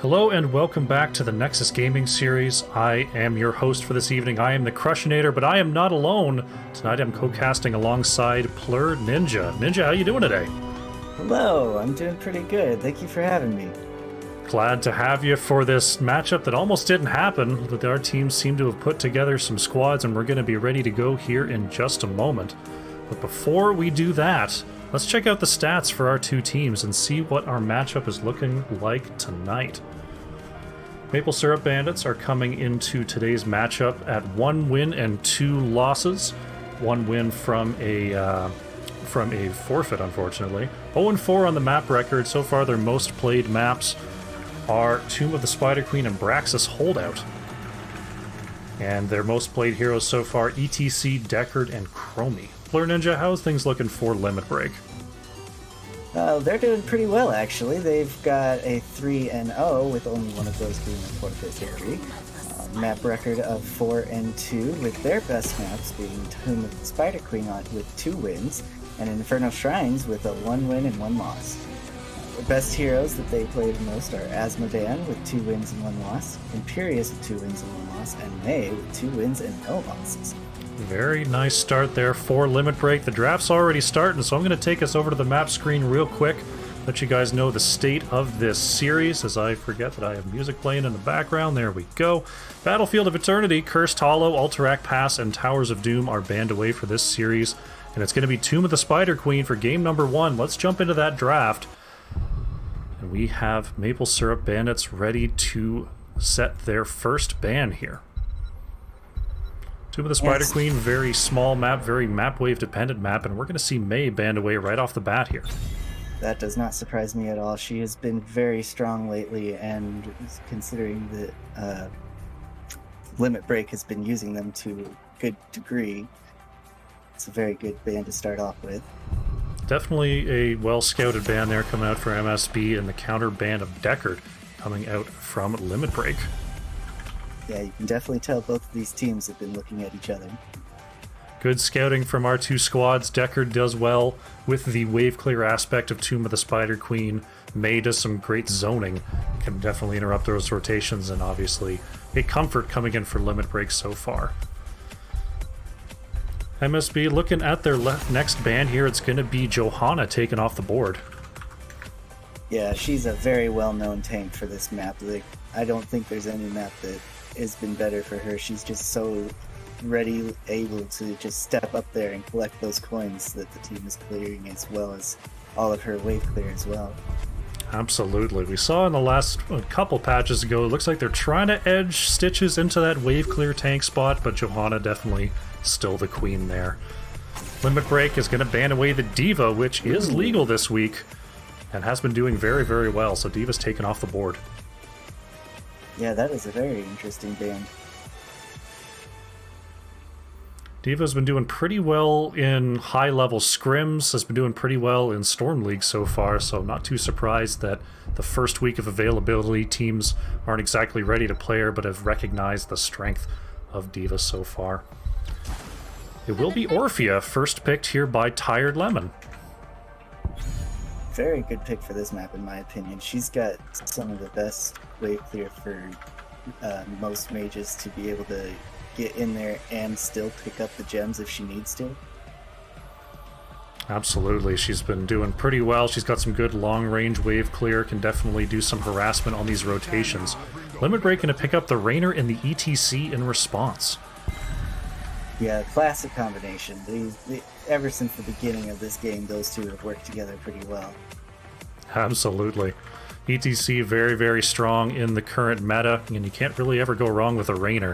Hello and welcome back to the Nexus Gaming Series. I am your host for this evening. I am the Crushinator, but I am not alone. Tonight I'm co-casting alongside Plur Ninja. Ninja, how you doing today? Hello, I'm doing pretty good. Thank you for having me. Glad to have you for this matchup that almost didn't happen, but our teams seem to have put together some squads and we're going to be ready to go here in just a moment. But before we do that, let's check out the stats for our two teams and see what our matchup is looking like tonight. Maple Syrup Bandits are coming into today's matchup at 1 win and 2 losses. 1 win from a forfeit, unfortunately. 0-4 on the map record. So far, their most played maps are Tomb of the Spider Queen and Braxis Holdout. And their most played heroes so far, ETC, Deckard, and Chromie. Plur Ninja, how's things looking for Limit Break? They're doing pretty well, actually. They've got a 3-0, with only one of those being a forfeit victory. Map record of 4-2, with their best maps being Tomb of the Spider Queen with 2 wins, and Infernal Shrines with a 1 win and 1 loss. The best heroes that they play the most are Asmodan with 2 wins and 1 loss, Imperius with 2 wins and 1 loss, and May with 2 wins and no losses. Very nice start there for Limit Break. The draft's already starting, so I'm going to take us over to the map screen real quick, let you guys know the state of this series, as I forget that I have music playing in the background. There we go. Battlefield of Eternity, Cursed Hollow, Alterac Pass, and Towers of Doom are banned away for this series, and it's going to be Tomb of the Spider Queen for game number 1. Let's jump into that draft. And we have Maple Syrup Bandits ready to set their first ban here. Tomb of the Spider Queen, very small map, very map wave dependent map, and we're going to see May banned away right off the bat here. That does not surprise me at all. She has been very strong lately, and considering that Limit Break has been using them to a good degree, it's a very good ban to start off with. Definitely a well-scouted ban there coming out for MSB, and the counter ban of Deckard coming out from Limit Break. Yeah, you can definitely tell both of these teams have been looking at each other. Good scouting from our two squads. Deckard does well with the wave clear aspect of Tomb of the Spider Queen. May does some great zoning, can definitely interrupt those rotations, and obviously a comfort coming in for Limit Break so far. MSB looking at their next ban here, it's going to be Johanna taken off the board. Yeah, she's a very well-known tank for this map. I don't think there's any map that has been better for her. She's just so ready, able to just step up there and collect those coins that the team is clearing, as well as all of her wave clear as well. Absolutely. We saw in the last couple patches ago, it looks like they're trying to edge Stitches into that wave clear tank spot, but Johanna definitely still the queen there. Limit Break is going to ban away the Diva, which is legal this week and has been doing very, very well, so Diva's taken off the board. Yeah, that is a very interesting ban. Diva's been doing pretty well in high-level scrims, has been doing pretty well in Storm League so far, so I'm not too surprised that the first week of availability teams aren't exactly ready to play her, but have recognized the strength of Diva so far. It will be Orphea, first picked here by Tired Lemon. Very good pick for this map, in my opinion. She's got some of the best wave clear for most mages to be able to get in there and still pick up the gems if she needs to. Absolutely, she's been doing pretty well. She's got some good long-range wave clear, can definitely do some harassment on these rotations. Limit Break going to pick up the Rainer and the ETC in response. Yeah, classic combination. Ever since the beginning of this game, those two have worked together pretty well. Absolutely. ETC very, very strong in the current meta, and you can't really ever go wrong with a Rainer.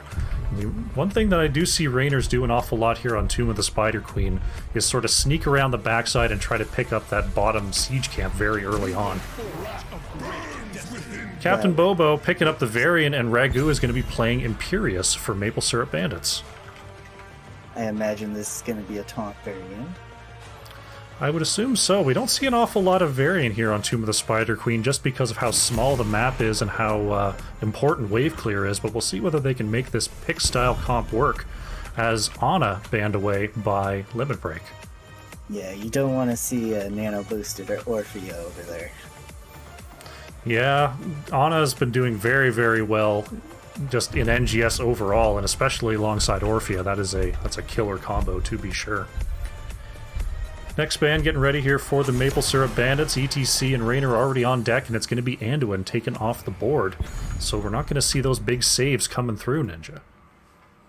One thing that I do see Rainers do an awful lot here on Tomb of the Spider Queen is sort of sneak around the backside and try to pick up that bottom siege camp very early on. Captain Bobo picking up the Varian, and Ragu is going to be playing Imperius for Maple Syrup Bandits. I imagine this is going to be a taunt variant. I would assume so. We don't see an awful lot of variant here on Tomb of the Spider Queen just because of how small the map is and how important wave clear is, but we'll see whether they can make this pick style comp work, as Ana banned away by Limit Break. Yeah, you don't want to see a nano boosted or Orphea over there. Yeah, Anna's been doing very, very well just in NGS overall, and especially alongside Orphea. That's a killer combo, to be sure. Next band getting ready here for the Maple Syrup Bandits. ETC and Raynor are already on deck, and it's going to be Anduin taken off the board. So we're not going to see those big saves coming through, Ninja.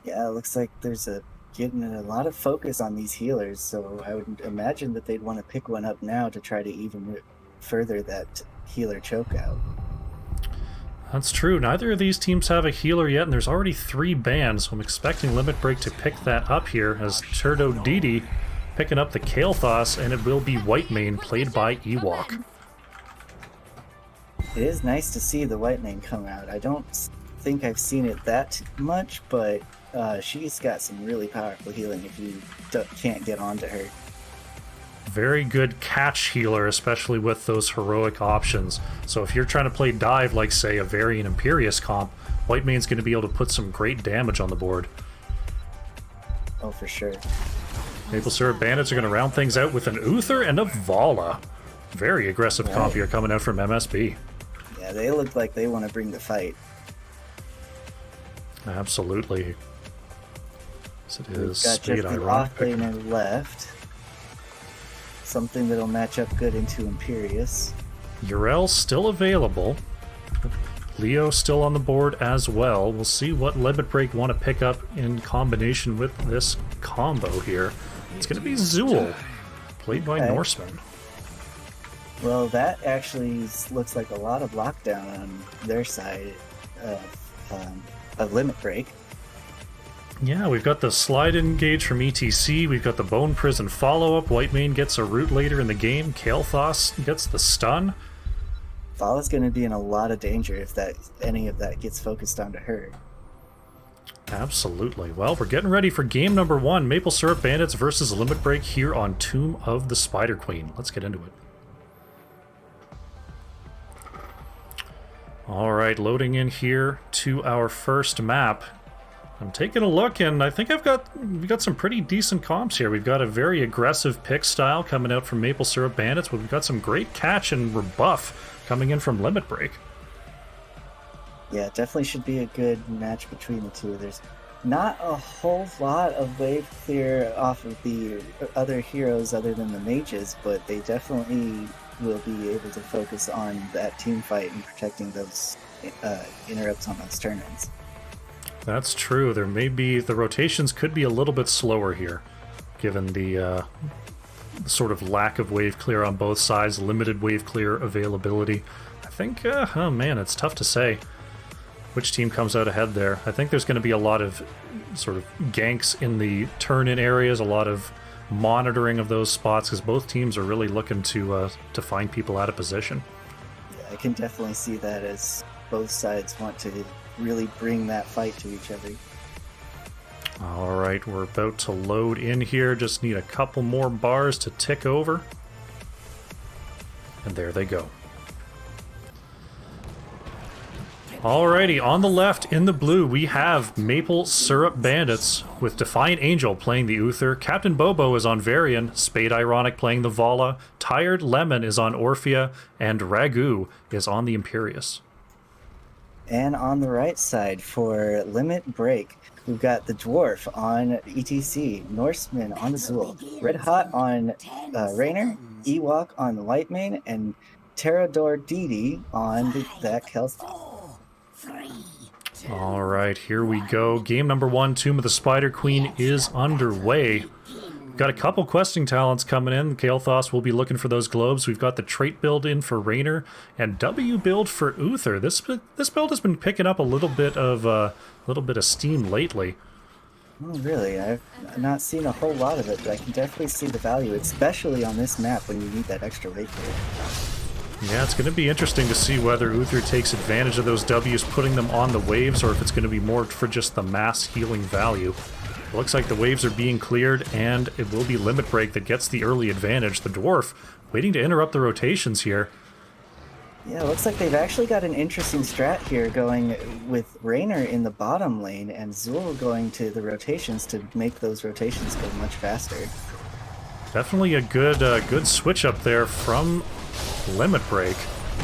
Yeah, it looks like there's getting a lot of focus on these healers, so I would imagine that they'd want to pick one up now to try to even further that healer chokeout. That's true. Neither of these teams have a healer yet, and there's already 3 bans, so I'm expecting Limit Break to pick that up here as Turdo Didi picking up the Kael'thas, and it will be Whitemane, played by Ewok. It is nice to see the Whitemane come out. I don't think I've seen it that much, but she's got some really powerful healing if you can't get onto her. Very good catch healer, especially with those heroic options. So if you're trying to play dive like, say, a Varian Imperious comp, Whitemane's going to be able to put some great damage on the board. Oh, for sure. Maple Syrup Bandits are going to round things out with an Uther and a Vala. Very aggressive comp here coming out from MSB. Yeah, they look like they want to bring the fight. Absolutely. So it is got Spade just the Ironic. off-laner left. Something that'll match up good into Imperious. Urel still available. Leo still on the board as well. We'll see what Limit Break want to pick up in combination with this combo here. It's going to be Zool, played by Norseman. Well, that actually looks like a lot of lockdown on their side of Limit Break. Yeah, we've got the slide engage from ETC, we've got the Bone Prison follow-up, Whitemane gets a root later in the game, Kael'thas gets the stun. Vala's going to be in a lot of danger if any of that gets focused onto her. Absolutely. Well, we're getting ready for game number 1, Maple Syrup Bandits versus Limit Break here on Tomb of the Spider Queen. Let's get into it. Alright, loading in here to our first map. I'm taking a look, and I think we've got some pretty decent comps here. We've got a very aggressive pick style coming out from Maple Syrup Bandits, but we've got some great catch and rebuff coming in from Limit Break. Yeah, it definitely should be a good match between the two. There's not a whole lot of wave clear off of the other heroes other than the mages, but they definitely will be able to focus on that team fight and protecting those interrupts on those turn-ins. That's true. There may be... the rotations could be a little bit slower here, given the sort of lack of wave clear on both sides, limited wave clear availability. I think, oh man, it's tough to say which team comes out ahead there. I think there's going to be a lot of sort of ganks in the turn-in areas, a lot of monitoring of those spots, because both teams are really looking to find people out of position. Yeah, I can definitely see that, as both sides want to really bring that fight to each other. Alright, we're about to load in here. Just need a couple more bars to tick over. And there they go. Alrighty, on the left, in the blue, we have Maple Syrup Bandits, with Defiant Angel playing the Uther, Captain Bobo is on Varian, Spade Ironic playing the Vala, Tired Lemon is on Orphea, and Ragu is on the Imperious. And on the right side for Limit Break, we've got the Dwarf on ETC, Norseman on the Zool, Red Hot on Raynor, Ewok on the Whitemane, and Terrador Didi on that Kael'thas. Alright, here we go. Game number 1, Tomb of the Spider Queen is underway. We've got a couple questing talents coming in. Kael'thas will be looking for those globes. We've got the trait build in for Raynor and W build for Uther. This build has been picking up a little bit of steam lately. Oh, really? I've not seen a whole lot of it, but I can definitely see the value, especially on this map when you need that extra weight clear. Yeah, it's going to be interesting to see whether Uther takes advantage of those W's, putting them on the waves, or if it's going to be more for just the mass healing value. It looks like the waves are being cleared, and it will be Limit Break that gets the early advantage. The Dwarf waiting to interrupt the rotations here. Yeah, it looks like they've actually got an interesting strat here, going with Raynor in the bottom lane and Zool going to the rotations to make those rotations go much faster. Definitely a good switch up there from Limit Break.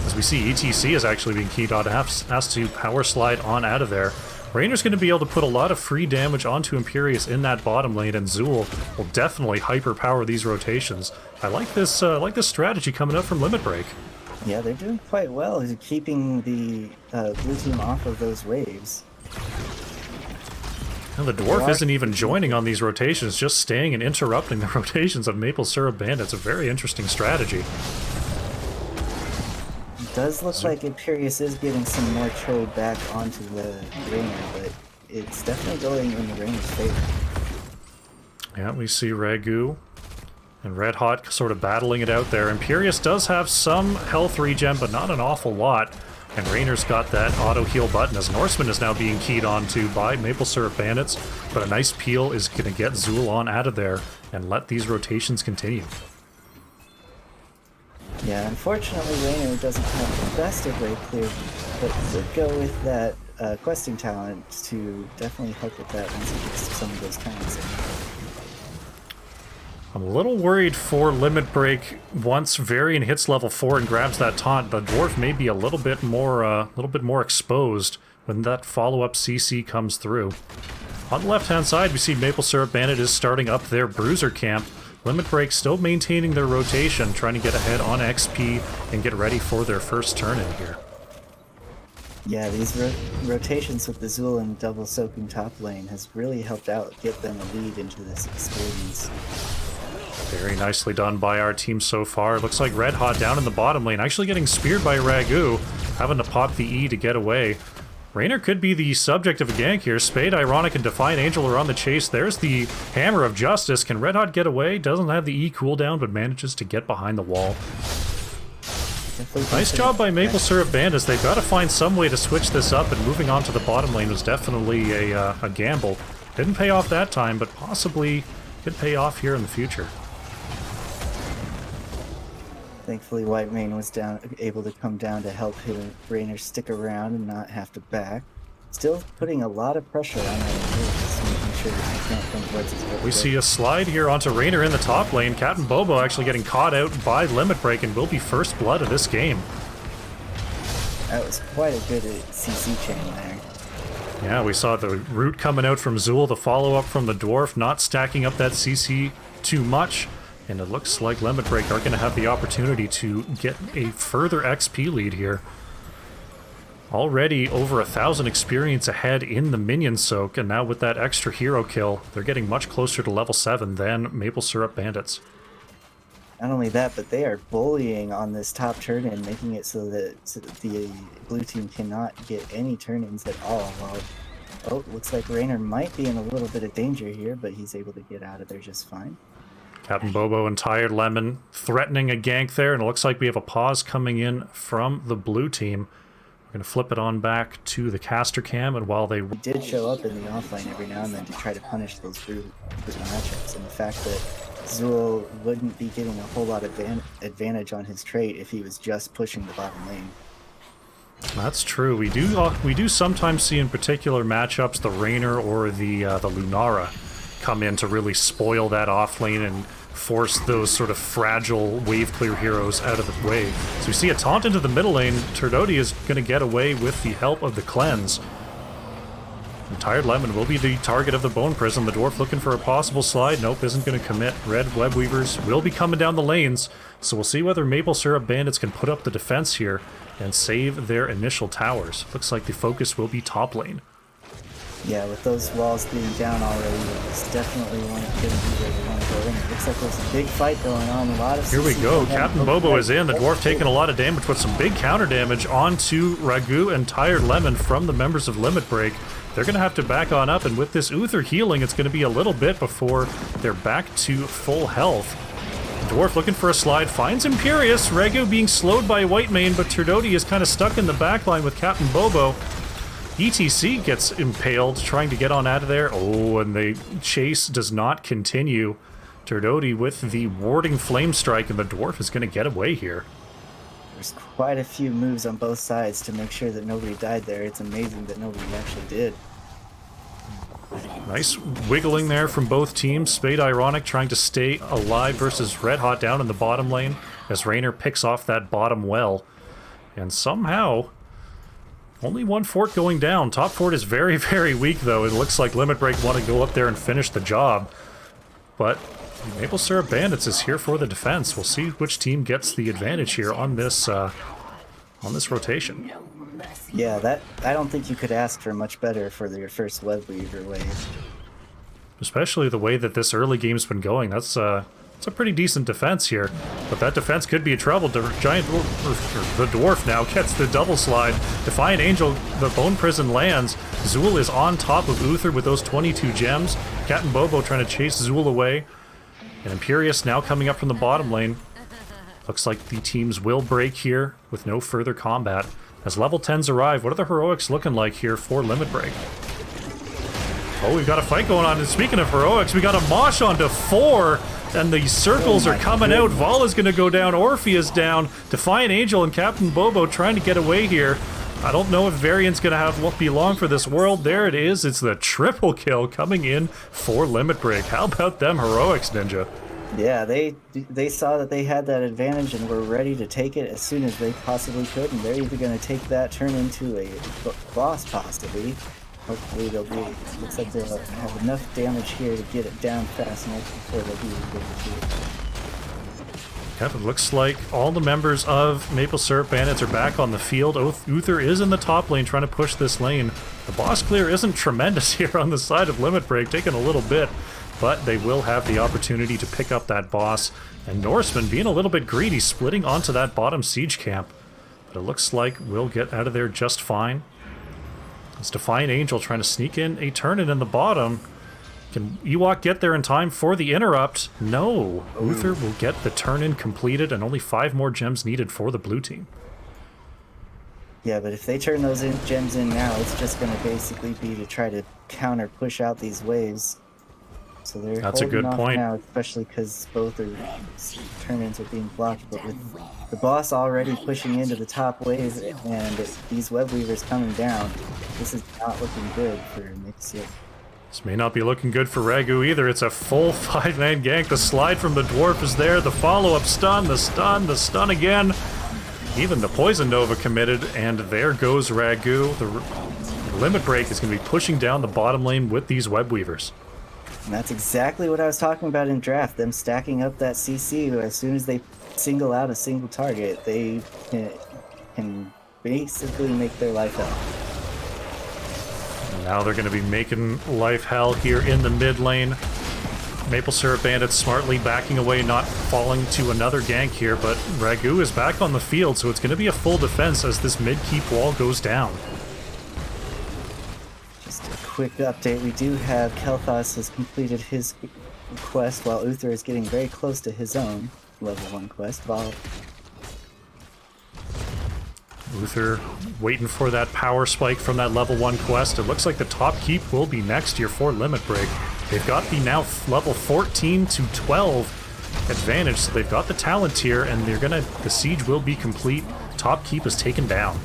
As we see, ETC is actually being keyed on, has to power slide on out of there. Rainer's going to be able to put a lot of free damage onto Imperius in that bottom lane, and Zool will definitely hyper-power these rotations. I like this strategy coming up from Limit Break. Yeah, they're doing quite well keeping the blue team off of those waves. And the Dwarf isn't even joining on these rotations, just staying and interrupting the rotations of Maple Syrup Bandits. A very interesting strategy. It does look like Imperius is getting some more trade back onto the Rainer, but it's definitely going in the Rainer's favor. Yeah, we see Ragu and Red Hot sort of battling it out there. Imperius does have some health regen, but not an awful lot. And Rainer's got that auto heal button as Norseman is now being keyed onto by Maple Syrup Bandits. But a nice peel is going to get Zool on out of there and let these rotations continue. Yeah, unfortunately Rainer doesn't have the best of Ray Clear, but could go with that questing talent to definitely help with that once he gets to some of those talents. I'm a little worried for Limit Break. Once Varian hits level 4 and grabs that taunt, the Dwarf may be a little bit more exposed when that follow-up CC comes through. On the left-hand side, we see Maple Syrup Bandit is starting up their Bruiser camp. Limit Break still maintaining their rotation, trying to get ahead on XP and get ready for their first turn in here. Yeah, these rotations with the Zool and double soaking top lane has really helped out get them a lead into this experience. Very nicely done by our team so far. Looks like Red Hot down in the bottom lane, actually getting speared by Ragu, having to pop the E to get away. Rainer could be the subject of a gank here. Spade, Ironic, and Defiant Angel are on the chase. There's the Hammer of Justice. Can Red Hot get away? Doesn't have the E cooldown, but manages to get behind the wall. Nice job by Maple Syrup Bandits. They've got to find some way to switch this up, and moving on to the bottom lane was definitely a gamble. Didn't pay off that time, but possibly could pay off here in the future. Thankfully, Whitemane was able to come down to help Rainer stick around and not have to back. Still putting a lot of pressure on Rainer, just making sure that he can't come towards his We see a slide here onto Rainer in the top lane. Captain Bobo actually getting caught out by Limit Break and will be first blood of this game. That was quite a good CC chain there. Yeah, we saw the root coming out from Zool, the follow-up from the Dwarf, not stacking up that CC too much. And it looks like Limit Break are going to have the opportunity to get a further XP lead here. Already over 1,000 experience ahead in the minion soak, and now with that extra hero kill, they're getting much closer to level 7 than Maple Syrup Bandits. Not only that, but they are bullying on this top turn-in, making it so that the blue team cannot get any turn-ins at all. Oh, looks like Rainer might be in a little bit of danger here, but he's able to get out of there just fine. Captain Bobo and Tired Lemon threatening a gank there, and it looks like we have a pause coming in from the blue team. We're going to flip it on back to the caster cam, and while they did show up in the offlane every now and then to try to punish those blue matchups, and the fact that Zool wouldn't be getting a whole lot of advantage on his trait if he was just pushing the bottom lane. That's true. We do sometimes see in particular matchups the Rainer or the Lunara come in to really spoil that offlane and force those sort of fragile wave clear heroes out of the way. So we see a taunt into the middle lane. Turdoti is going to get away with the help of the cleanse. And Tired Lemon will be the target of the Bone Prison. The Dwarf looking for a possible slide. Nope, isn't going to commit. Red Web Weavers will be coming down the lanes. So we'll see whether Maple Syrup Bandits can put up the defense here and save their initial towers. Looks like the focus will be top lane. Yeah, with those walls being down already, it's definitely going to be where they want to go in. It looks like there's a big fight going on. A lot of Here we go. Captain Bobo is in. The Dwarf taking a lot of damage with some big counter damage onto Ragu and Tired Lemon from the members of Limit Break. They're going to have to back on up, and with this Uther healing, it's going to be a little bit before they're back to full health. Dwarf looking for a slide, finds Imperius. Ragu being slowed by Whitemane, but Turdoti is kind of stuck in the backline with Captain Bobo. ETC gets impaled, trying to get on out of there. Oh, and the chase does not continue. Turdoti with the warding flame strike, and the Dwarf is going to get away here. There's quite a few moves on both sides to make sure that nobody died there. It's amazing that nobody actually did. Nice wiggling there from both teams. Spade Ironic trying to stay alive versus Red Hot down in the bottom lane as Rainer picks off that bottom well. And somehow, only one fort going down. Top fort is very, very weak, though. It looks like Limit Break want to go up there and finish the job. But Maple Syrup Bandits is here for the defense. We'll see which team gets the advantage here on this rotation. Yeah, that I don't think you could ask for much better for your first Web Weaver wave. Especially the way that this early game's been going. It's a pretty decent defense here. But that defense could be in trouble. The dwarf now gets the double slide. Defiant Angel, the Bone Prison lands. Zool is on top of Uther with those 22 gems. Cat and Bobo trying to chase Zool away. And Imperius now coming up from the bottom lane. Looks like the teams will break here with no further combat. As level 10s arrive, what are the heroics looking like here for Limit Break? Oh, we've got a fight going on. And speaking of heroics, we got a mosh onto 4. And the circles are coming out. Vala's going to go down. Orpheus down. Defiant Angel and Captain Bobo trying to get away here. I don't know if Variant's going to be long for this world. There it is. It's the triple kill coming in for Limit Break. How about them heroics, Ninja? Yeah, they saw that they had that advantage and were ready to take it as soon as they possibly could, and they're either going to take that, turn into a boss possibly. Hopefully they'll be, looks like they'll have enough damage here to get it down fast enough before they'll be able to do it. Yep, it looks like all the members of Maple Syrup Bandits are back on the field. Uther is in the top lane trying to push this lane. The boss clear isn't tremendous here on the side of Limit Break, taking a little bit, but they will have the opportunity to pick up that boss. And Norseman being a little bit greedy, splitting onto that bottom siege camp. But it looks like we'll get out of there just fine. It's Defiant Angel trying to sneak in a turn-in in the bottom. Can Ewok get there in time for the interrupt? No. Uther will get the turn-in completed and only 5 more gems needed for the blue team. Yeah, but if they turn those gems in now, it's just going to basically be to try to counter push out these waves. So they're That's a good point now, especially because both are turn-ins are being blocked. But with the boss already pushing into the top wave and these web weavers coming down, this is not looking good for Mixia. This may not be looking good for Ragu either. It's a full 5-man gank. The slide from the dwarf is there. The follow-up stun, the stun again. Even the Poison Nova committed, and there goes Ragu. The Limit Break is going to be pushing down the bottom lane with these web weavers. And that's exactly what I was talking about in draft, them stacking up that CC. As soon as they single out a single target, they can basically make their life hell. And now they're going to be making life hell here in the mid lane. Maple Syrup Bandits smartly backing away, not falling to another gank here, but Ragu is back on the field, so it's going to be a full defense as this mid-keep wall goes down. Just a quick update, we do have Kel'Thas has completed his quest while Uther is getting very close to his own level 1 quest. Uther waiting for that power spike from that level 1 quest. It looks like the top keep will be next year for Limit Break. They've got the now level 14 to 12 advantage, so they've got the talent tier, and the siege will be complete. Top keep is taken down.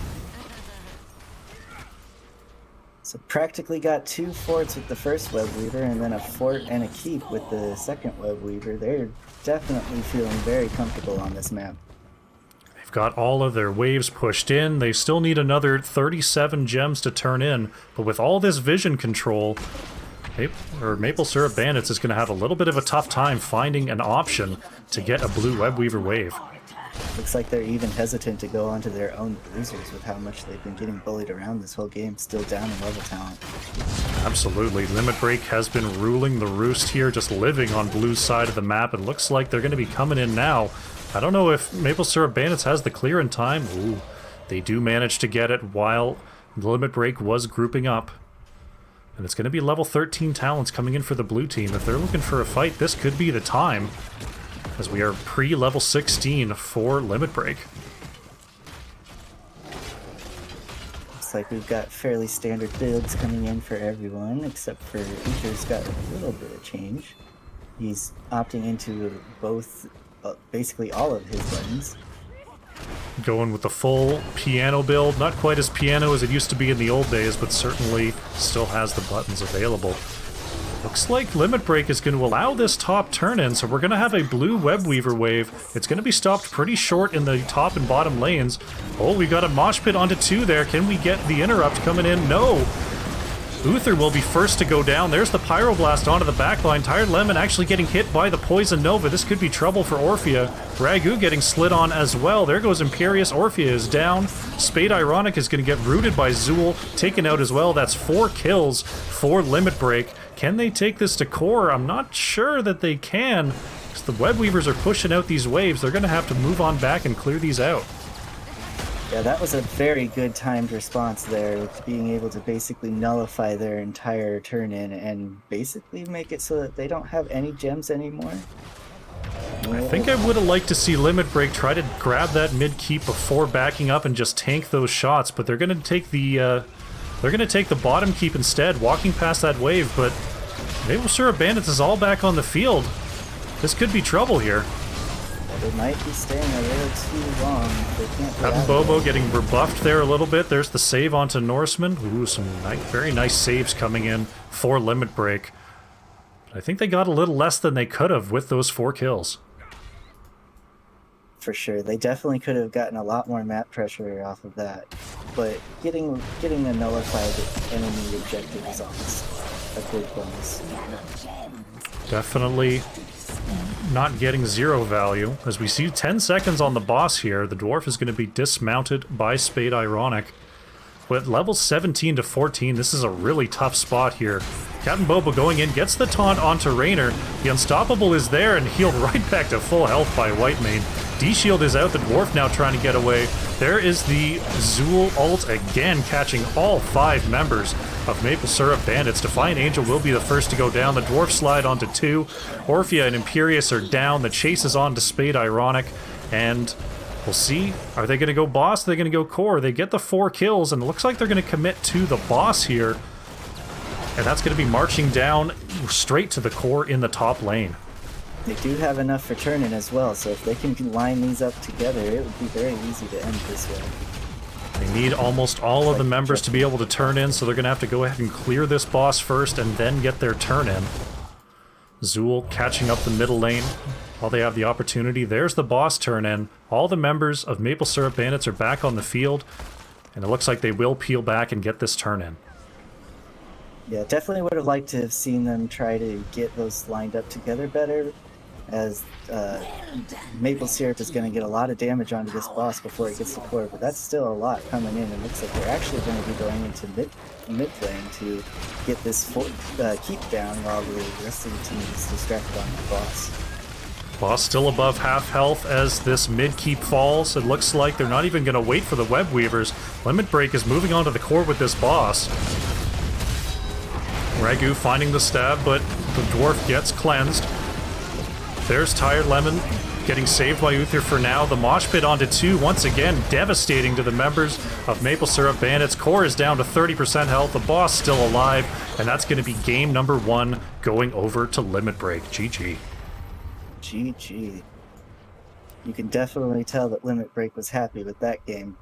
So practically got 2 forts with the first web weaver, and then a fort and a keep with the second web weaver. They're definitely feeling very comfortable on this map. They've got all of their waves pushed in. They still need another 37 gems to turn in, but with all this vision control, Maple Syrup Bandits is going to have a little bit of a tough time finding an option to get a blue web weaver wave. Looks like they're even hesitant to go onto their own bruisers with how much they've been getting bullied around this whole game, still down in level talent. Absolutely. Limit Break has been ruling the roost here, just living on blue's side of the map. It looks like they're going to be coming in now. I don't know if Maple Syrup Bandits has the clear in time. Ooh, they do manage to get it while Limit Break was grouping up. And it's going to be level 13 talents coming in for the blue team. If they're looking for a fight, this could be the time, as we are pre-level 16 for Limit Break. Looks like we've got fairly standard builds coming in for everyone, except for Uther's got a little bit of change. He's opting into both, basically all of his buttons. Going with the full piano build. Not quite as piano as it used to be in the old days, but certainly still has the buttons available. Looks like Limit Break is going to allow this top turn-in, so we're going to have a blue Webweaver wave. It's going to be stopped pretty short in the top and bottom lanes. Oh, we got a mosh pit onto 2 there. Can we get the interrupt coming in? No. Uther will be first to go down. There's the Pyroblast onto the backline. Tired Lemon actually getting hit by the Poison Nova. This could be trouble for Orphea. Ragu getting slid on as well. There goes Imperious. Orphea is down. Spade Ironic is going to get rooted by Zool. Taken out as well. That's 4 kills for Limit Break. Can they take this to core? I'm not sure that they can. Because the Webweavers are pushing out these waves. They're going to have to move on back and clear these out. Yeah, that was a very good timed response there, with being able to basically nullify their entire turn-in and basically make it so that they don't have any gems anymore. I think I would have liked to see Limit Break try to grab that mid keep before backing up and just tank those shots, but they're going to take the bottom keep instead, walking past that wave. But Maple Syrup Bandits is all back on the field. This could be trouble here. They might be staying a little too long. They can't. Captain Bobo getting rebuffed there a little bit. There's the save onto Norseman. Ooh, some very nice saves coming in for Limit Break. I think they got a little less than they could have with those 4 kills. For sure, they definitely could have gotten a lot more map pressure off of that. But getting a nullified enemy objective is always a big bonus. Definitely not getting 0 value. As we see 10 seconds on the boss here, the dwarf is going to be dismounted by Spade Ironic. With level 17 to 14, this is a really tough spot here. Captain Bobo going in, gets the taunt onto Raynor. The Unstoppable is there and healed right back to full health by Whitemane. D-Shield is out, the dwarf now trying to get away. There is the Zool ult again, catching all 5 members of Maple Syrup Bandits. Defiant Angel will be the first to go down. The dwarf slide onto 2. Orphea and Imperious are down. The chase is on to Spade Ironic. And we'll see. Are they going to go boss? Are they going to go core? They get the 4 kills, and it looks like they're going to commit to the boss here. And that's going to be marching down straight to the core in the top lane. They do have enough for turn-in as well, so if they can line these up together, it would be very easy to end this way. They need almost all of the members to be able to turn in, so they're going to have to go ahead and clear this boss first and then get their turn in. Zool catching up the middle lane while they have the opportunity. There's the boss turn in. All the members of Maple Syrup Bandits are back on the field, and it looks like they will peel back and get this turn in. Yeah, definitely would have liked to have seen them try to get those lined up together better, as Maple Syrup is going to get a lot of damage onto this boss before it gets to core, but that's still a lot coming in, and looks like they're actually going to be going into mid lane to get this keep down while the rest of the team is distracted on the boss. Boss still above half health as this mid keep falls. It looks like they're not even going to wait for the Web Weavers. Limit Break is moving on to the core with this boss. Ragu finding the stab, but the dwarf gets cleansed. There's Tired Lemon getting saved by Uther for now. The mosh pit onto 2, once again devastating to the members of Maple Syrup Bandits. Core is down to 30% health. The boss still alive, and that's going to be game number 1 going over to Limit Break. GG. GG. You can definitely tell that Limit Break was happy with that game.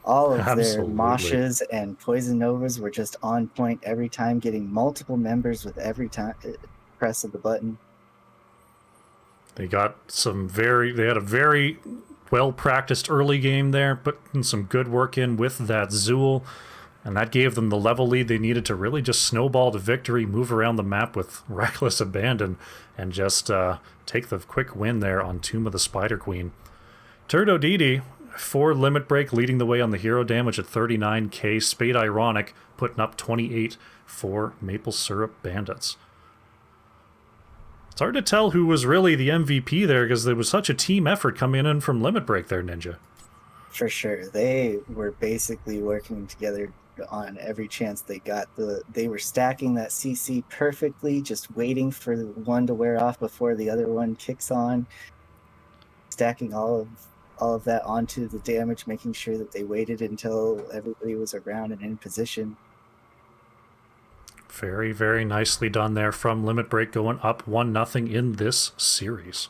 All of their moshes and Poison Novas were just on point every time, getting multiple members with every time press of the button. They got they had a very well-practiced early game there, putting some good work in with that Zool, and that gave them the level lead they needed to really just snowball to victory, move around the map with reckless abandon, and just take the quick win there on Tomb of the Spider Queen. Turdo Didi for Limit Break, leading the way on the hero damage at 39k. Spade Ironic putting up 28 for Maple Syrup Bandits. It's hard to tell who was really the MVP there, because there was such a team effort coming in from Limit Break there, Ninja. For sure. They were basically working together on every chance they got. They were stacking that CC perfectly, just waiting for one to wear off before the other one kicks on. Stacking all of that onto the damage, making sure that they waited until everybody was around and in position. Very, very nicely done there from Limit Break, going up 1-0 in this series.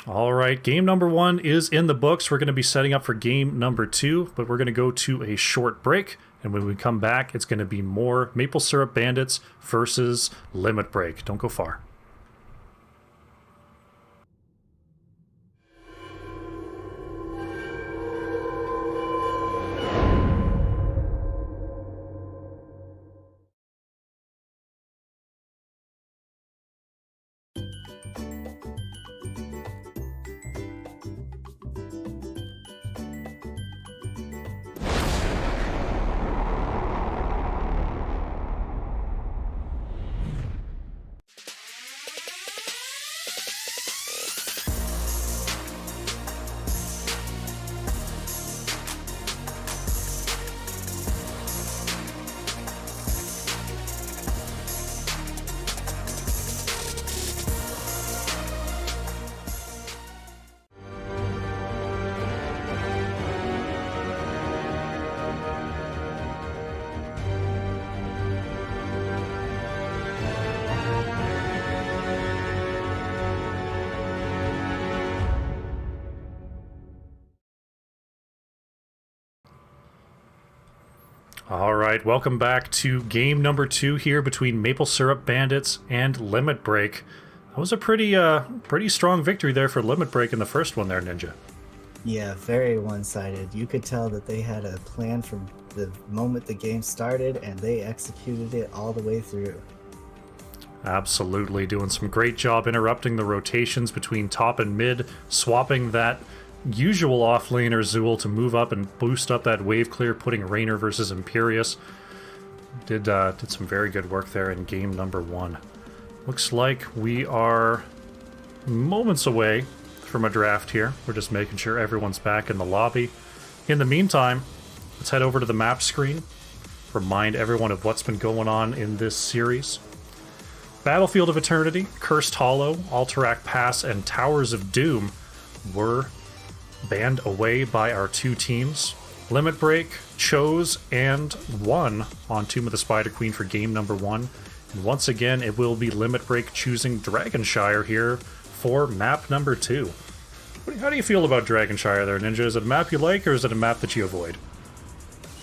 All right, game number 1 is in the books. We're going to be setting up for game number 2, but we're going to go to a short break, And when we come back, it's going to be more Maple Syrup Bandits versus Limit Break. Don't go far. All right, welcome back to game number 2 here between Maple Syrup Bandits and Limit Break. That was a pretty strong victory there for Limit Break in the first one there, Ninja. Yeah, very one-sided. You could tell that they had a plan from the moment the game started, and they executed it all the way through. Absolutely, doing some great job interrupting the rotations between top and mid, swapping that usual offlaner Zool to move up and boost up that wave clear, putting Raynor versus Imperius. Did some very good work there in game number 1. Looks like we are moments away from a draft here. We're just making sure everyone's back in the lobby. In the meantime, let's head over to the map screen. Remind everyone of what's been going on in this series. Battlefield of Eternity, Cursed Hollow, Alterac Pass, and Towers of Doom were banned away by our 2 teams. Limit Break chose and won on Tomb of the Spider Queen for game number 1. And once again, it will be Limit Break choosing Dragonshire here for map number 2. How do you feel about Dragonshire there, Ninja? Is it a map you like, or is it a map that you avoid?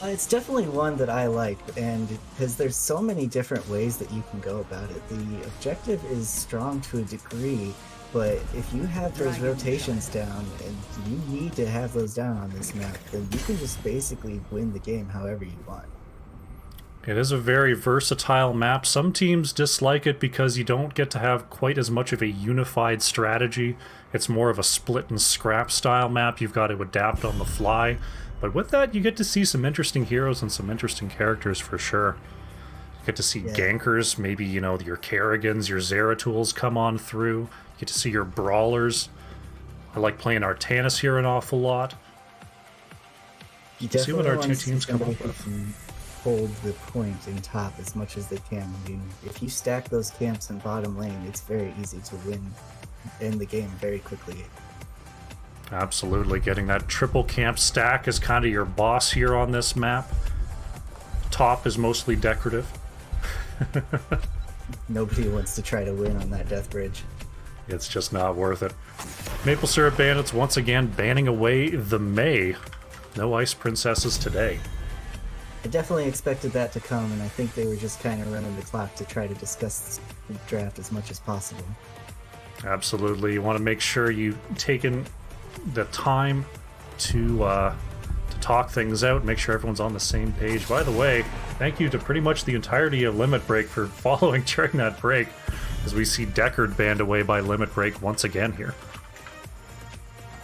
It's definitely one that I like, and because there's so many different ways that you can go about it. The objective is strong to a degree, but if you have those rotations down, and you need to have those down on this map, then you can just basically win the game however you want. It is a very versatile map. Some teams dislike it because you don't get to have quite as much of a unified strategy. It's more of a split and scrap style map. You've got to adapt on the fly. But with that, you get to see some interesting heroes and some interesting characters for sure. You get to see gankers, maybe, you know, your Kerrigans, your Zeratools come on through. You get to see your brawlers. I like playing Artanis here an awful lot. You see what our 2 teams come up with. Hold the point in top as much as they can. I mean, if you stack those camps in bottom lane, it's very easy to win in the game very quickly. Absolutely. Getting that triple camp stack is kind of your boss here on this map. Top is mostly decorative. Nobody wants to try to win on that death bridge. It's just not worth it. Maple Syrup Bandits once again banning away the Mei. No Ice Princesses today. I definitely expected that to come, and I think they were just kind of running the clock to try to discuss the draft as much as possible. Absolutely. You want to make sure you've taken the time to talk things out, make sure everyone's on the same page. By the way, thank you to pretty much the entirety of Limit Break for following during that break, as we see Deckard banned away by Limit Break once again here.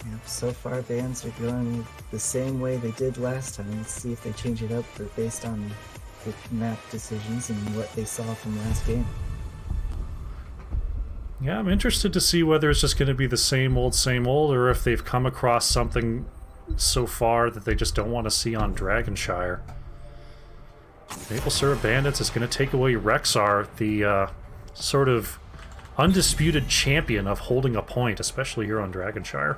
Yep, so far bans are going the same way they did last time. Let's see if they change it up based on the map decisions and what they saw from last game. Yeah, I'm interested to see whether it's just going to be the same old, or if they've come across something so far that they just don't want to see on Dragonshire. Maple Syrup Bandits is going to take away Rexar, the sort of undisputed champion of holding a point, especially here on Dragonshire.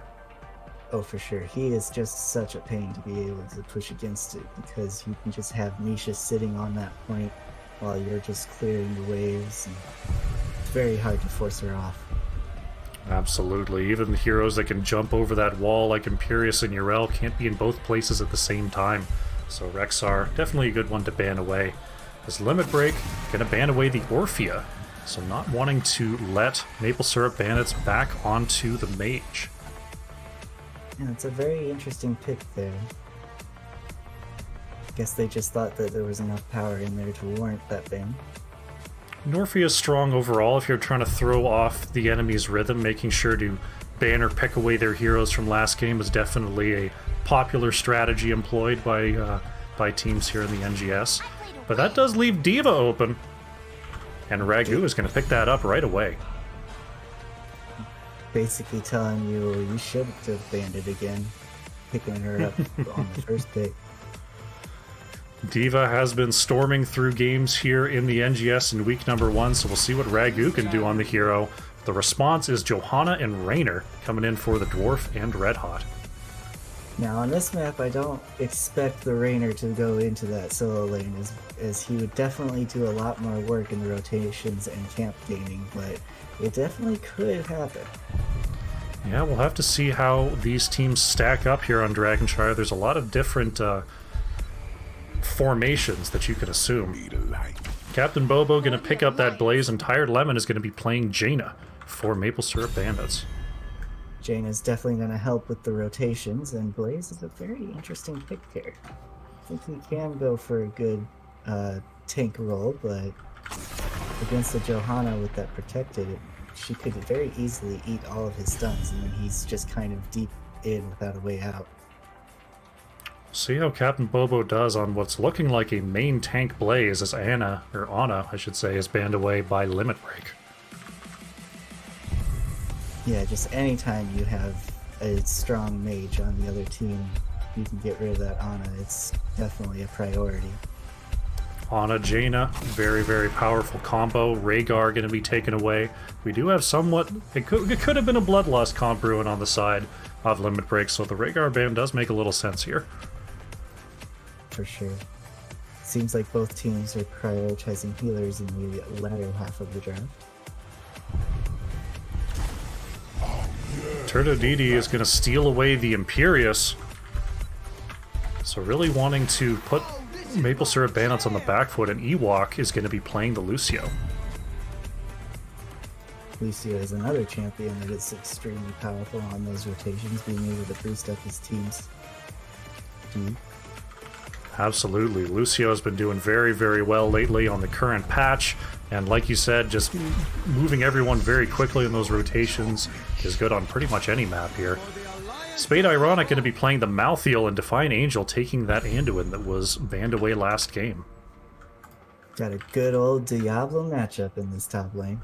Oh, for sure. He is just such a pain to be able to push against it, because you can just have Misha sitting on that point while you're just clearing the waves, and it's very hard to force her off. Absolutely. Even the heroes that can jump over that wall like Imperius and Yrel can't be in both places at the same time. So Rexar, definitely a good one to ban away. As Limit Break, gonna ban away the Orphea. So not wanting to let Maple Syrup Bandits back onto the Mage. Yeah, it's a very interesting pick there. Guess they just thought that there was enough power in there to warrant that ban. Orphea is strong overall if you're trying to throw off the enemy's rhythm. Making sure to ban or pick away their heroes from last game is definitely a popular strategy employed by teams here in the NGS. But that does leave Diva open. And Ragu is going to pick that up right away. Basically telling you should have banned it again, picking her up on the first pick. Diva has been storming through games here in the NGS in week number 1, so we'll see what Ragu can do on the hero. The response is Johanna and Raynor coming in for the Dwarf and Red Hot. Now on this map, I don't expect the Raynor to go into that solo lane, as he would definitely do a lot more work in the rotations and camp gaining, but it definitely could happen. Yeah, we'll have to see how these teams stack up here on Dragonshire. There's a lot of different formations that you can assume. Captain Bobo going to pick up that Blaze, and Tired Lemon is going to be playing Jaina for Maple Syrup Bandits. Jaina's definitely going to help with the rotations, and Blaze is a very interesting pick here. I think he can go for a good tank role, but against the Johanna with that protected, she could very easily eat all of his stuns, and then he's just kind of deep in without a way out. See how Captain Bobo does on what's looking like a main tank Blaze, as Anna, I should say, is banned away by Limit Break. Yeah, just anytime you have a strong mage on the other team, you can get rid of that Ana. It's definitely a priority. Ana, Jaina, very, very powerful combo. Rhaegar going to be taken away. We do have somewhat... It could have been a Bloodlust comp brewing on the side of Limit Break, so the Rhaegar ban does make a little sense here. For sure. Seems like both teams are prioritizing healers in the latter half of the draft. Turdididi is going to steal away the Imperius. So really wanting to put Maple Syrup Bandits on the back foot, and Ewok is going to be playing the Lucio. Lucio is another champion that is extremely powerful on those rotations, being able to boost up his team's D. Absolutely. Lucio has been doing very, very well lately on the current patch, and like you said, just moving everyone very quickly in those rotations is good on pretty much any map here. Spade Ironic going to be playing the Malthael, and Defiant Angel taking that Anduin that was banned away last game. Got a good old Diablo matchup in this top lane.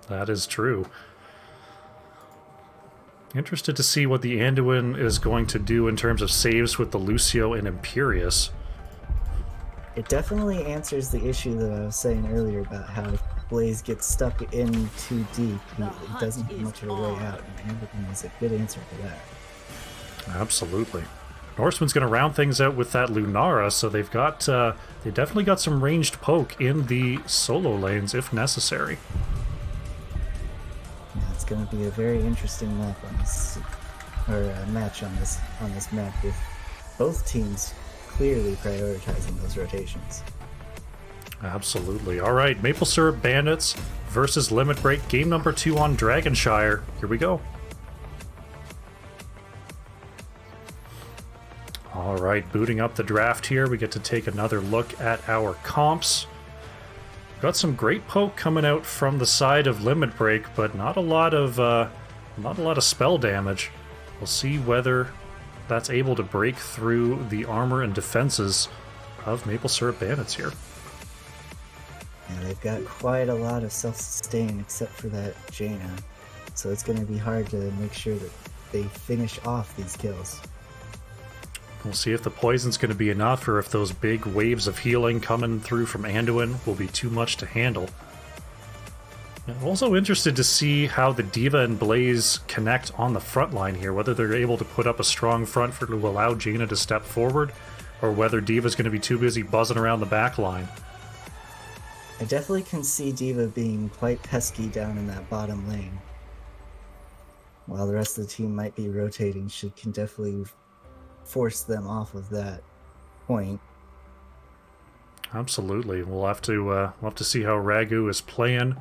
That is true. Interested to see what the Anduin is going to do in terms of saves with the Lucio and Imperius. It definitely answers the issue that I was saying earlier about how if Blaze gets stuck in too deep, he doesn't have much of a way out, and Anduin is a good answer for that. Absolutely. Norseman's going to round things out with that Lunara, so they've got they definitely got some ranged poke in the solo lanes if necessary. Yeah, it's going to be a very interesting map on this, or match on this map, with both teams clearly prioritizing those rotations. Absolutely. All right, Maple Syrup Bandits versus Limit Break, game number 2 on Dragonshire. Here we go. All right, booting up the draft here, we get to take another look at our comps. Got some great poke coming out from the side of Limit Break, but not a lot of spell damage. We'll see whether that's able to break through the armor and defenses of Maple Syrup Bandits here. Yeah, they've got quite a lot of self-sustain except for that Jaina, so it's going to be hard to make sure that they finish off these kills. We'll see if the poison's going to be enough, or if those big waves of healing coming through from Anduin will be too much to handle. I'm also interested to see how the Diva and Blaze connect on the front line here, whether they're able to put up a strong front to allow Jaina to step forward, or whether Diva's going to be too busy buzzing around the back line. I definitely can see Diva being quite pesky down in that bottom lane. While the rest of the team might be rotating, she can definitely force them off of that point. Absolutely. We'll have to see how Ragu is playing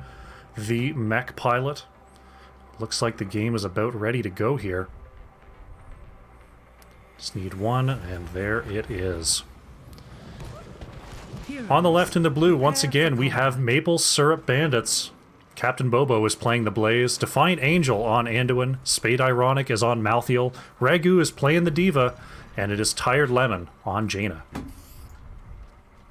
the mech pilot. Looks like the game is about ready to go here. Just need one, and there it is. On the left in the blue, once again, we have Maple Syrup Bandits. Captain Bobo is playing the Blaze. Defiant Angel on Anduin. Spade Ironic is on Malthael. Ragu is playing the Diva. And it is Tired Lemon on Jaina.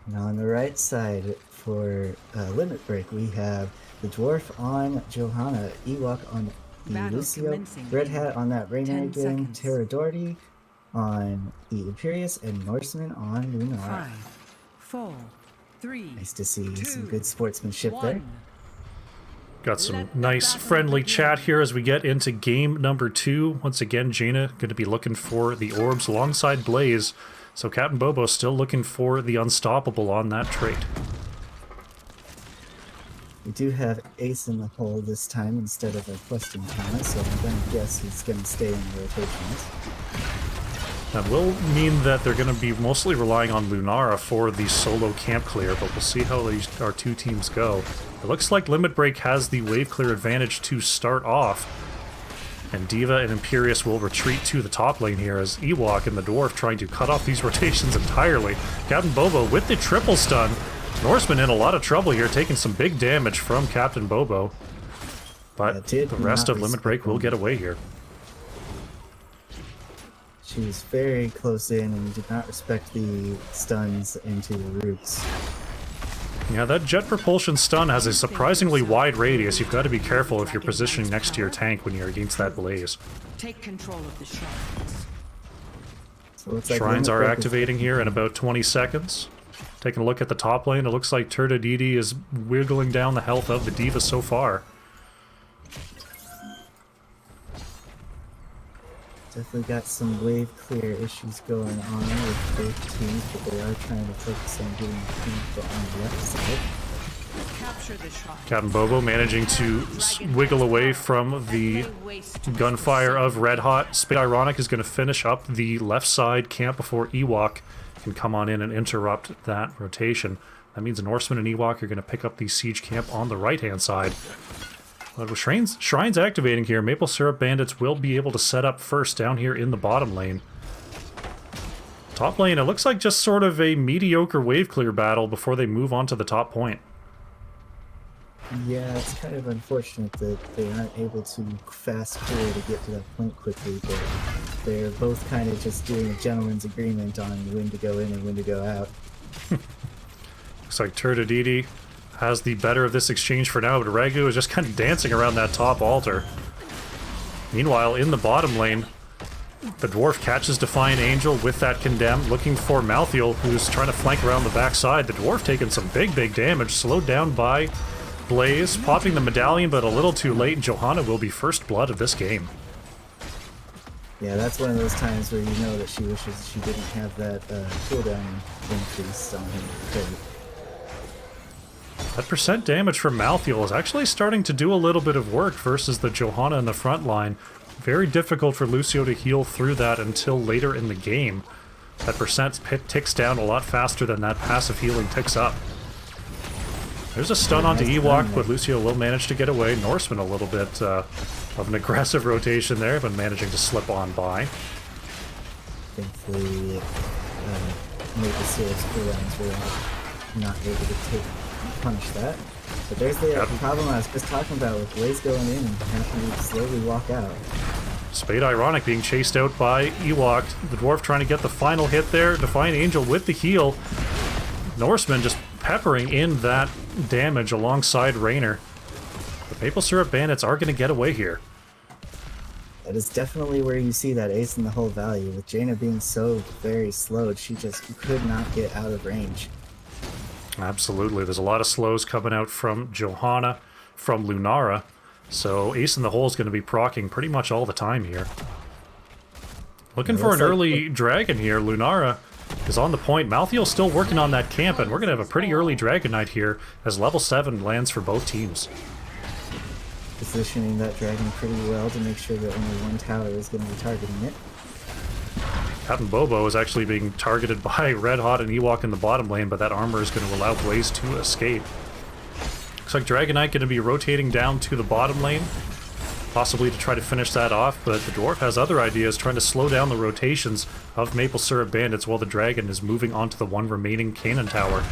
Now on the right side for Limit Break, we have the Dwarf on Johanna, Ewok on Lucio, Red Hat on that Rainer again, Terra Doherty on the Imperius, and Norseman on Lunar. 5, 4, 3. Nice to see some good sportsmanship there. Got some nice friendly chat here as we get into game number 2. Once again, Jaina going to be looking for the orbs alongside Blaze. So Captain Bobo still looking for the unstoppable on that trait. We do have Ace in the hole this time instead of a question Thomas, so I'm going to guess he's going to stay in the rotations. That will mean that they're going to be mostly relying on Lunara for the solo camp clear, but we'll see how our two teams go. It looks like Limit Break has the wave clear advantage to start off, and Diva and Imperius will retreat to the top lane here as Ewok and the Dwarf trying to cut off these rotations entirely. Captain Bobo with the triple stun. Norseman in a lot of trouble here, taking some big damage from Captain Bobo, but the rest of Limit Break will get away here. She was very close in and did not respect the stuns into the roots. Yeah, that jet propulsion stun has a surprisingly wide radius. You've got to be careful if you're positioning next to your tank when you're against that Blaze. Take control of the shrines. So Shrines are activating here in about 20 seconds. Taking a look at the top lane, it looks like Turdididi is wiggling down the health of the Diva so far. Definitely got some wave clear issues going on with both teams, but they are trying to focus on getting people on the left side. Capture the shrine. Captain Bobo managing to wiggle away from the gunfire of Red Hot. Spade Ironic is going to finish up the left side camp before Ewok can come on in and interrupt that rotation. That means Norseman and Ewok are going to pick up the siege camp on the right-hand side. But with Shrines activating here, Maple Syrup Bandits will be able to set up first down here in the bottom lane. Top lane, it looks like just sort of a mediocre wave clear battle before they move on to the top point. Yeah, it's kind of unfortunate that they aren't able to fast clear to get to that point quickly, but they're both kind of just doing a gentleman's agreement on when to go in and when to go out. Looks like Turdididi has the better of this exchange for now, but Ragu is just kind of dancing around that top altar. Meanwhile, in the bottom lane, the Dwarf catches Defiant Angel with that Condemn, looking for Malthael, who's trying to flank around the backside. The Dwarf taking some big damage, slowed down by Blaze, popping the medallion, but a little too late. Johanna will be first blood of this game. Yeah, that's one of those times where you know that she wishes she didn't have that cooldown increase on her. That percent damage from Malthael is actually starting to do a little bit of work versus the Johanna in the front line. Very difficult for Lucio to heal through that until later in the game. That percent ticks down a lot faster than that passive healing ticks up. There's a stun onto Ewok, but Lucio will manage to get away. Norseman a little bit of an aggressive rotation there, but managing to slip on by. Thankfully, Maple Syrup's cooldowns were not able to punish that. But there's the problem I was just talking about with Blaze going in and having to slowly walk out. Spade Ironic being chased out by Ewok. The Dwarf trying to get the final hit there. Defiant Angel with the heal. Norseman just peppering in that damage alongside Rainer. The Maple Syrup Bandits are going to get away here. That is definitely where you see that ace in the whole value. With Jaina being so very slowed, she just could not get out of range. Absolutely. There's a lot of slows coming out from Johanna, from Lunara. So Ace in the Hole is going to be proccing pretty much all the time here. Looking for an early dragon here. Lunara is on the point. Malthael's still working on that camp, and we're going to have a pretty early Dragon Knight here as level 7 lands for both teams. Positioning that dragon pretty well to make sure that only one tower is going to be targeting it. Captain Bobo is actually being targeted by Red Hot and Ewok in the bottom lane, but that armor is going to allow Blaze to escape. Looks like Dragon Knight going to be rotating down to the bottom lane, possibly to try to finish that off, but the Dwarf has other ideas, trying to slow down the rotations of Maple Syrup Bandits while the Dragon is moving onto the one remaining Cannon Tower.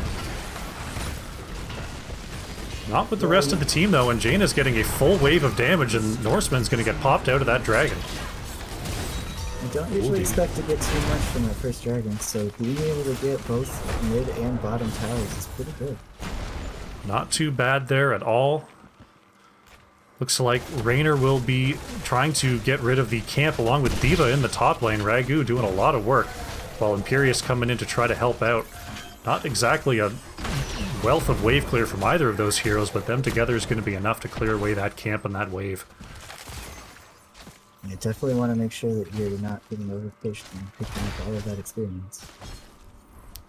Not with the rest of the team, though, and Jaina's getting a full wave of damage, and Norseman's going to get popped out of that Dragon. I don't usually expect to get too much from that first Dragon, so being able to get both mid and bottom towers is pretty good. Not too bad there at all. Looks like Raynor will be trying to get rid of the camp along with D.Va in the top lane. Ragu doing a lot of work, while Imperius coming in to try to help out. Not exactly a wealth of wave clear from either of those heroes, but them together is going to be enough to clear away that camp and that wave. You definitely want to make sure that you're not getting overpatient and picking up all of that experience.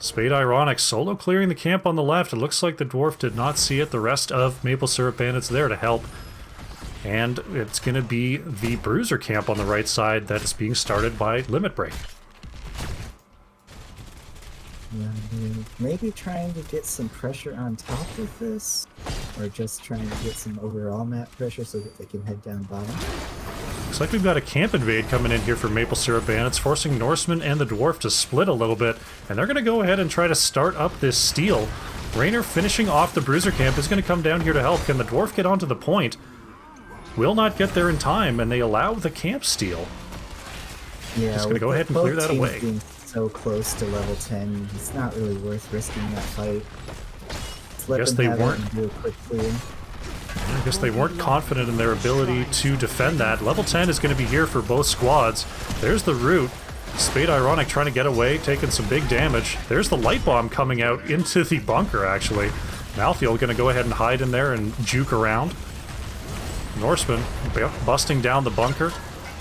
Spade Ironic solo clearing the camp on the left. It looks like the Dwarf did not see it. The rest of Maple Syrup Bandits there to help. And it's going to be the Bruiser camp on the right side that is being started by Limit Break. Maybe trying to get some pressure on top of this, or just trying to get some overall map pressure so that they can head down bottom. Looks like we've got a camp invade coming in here for Maple Syrup Bandits, forcing Norseman and the Dwarf to split a little bit, and they're going to go ahead and try to start up this steal. Raynor finishing off the Bruiser camp is going to come down here to help. Can the Dwarf get onto the point? Will not get there in time, and they allow the camp steal. Yeah, just going to go ahead and clear that away. Being so close to level 10, it's not really worth risking that fight. I guess they weren't. Do a quick clear. I guess they weren't confident in their ability to defend that. Level 10 is going to be here for both squads. There's the root. Spade Ironic trying to get away, taking some big damage. There's the light bomb coming out into the bunker, actually. Malthael going to go ahead and hide in there and juke around. Norseman busting down the bunker.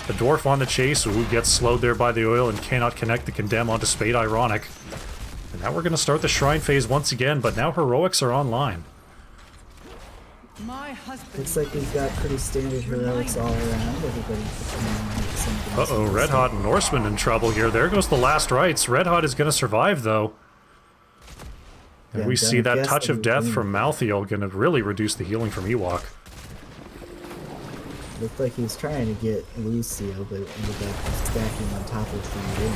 The Dwarf on the chase, who gets slowed there by the oil and cannot connect the Condemn onto Spade Ironic. And now we're going to start the Shrine phase once again, but now Heroics are online. My husband. Looks like we've got pretty standard heroics all around. Uh-oh, Red Hot and Norseman in trouble here. There goes the last rites. Red Hot is going to survive, though. And Yeah, we see that NGS touch of death from Malthael going to really reduce the healing from Ewok. Looked like he was trying to get Lucio, but ended up stacking on top of the ring.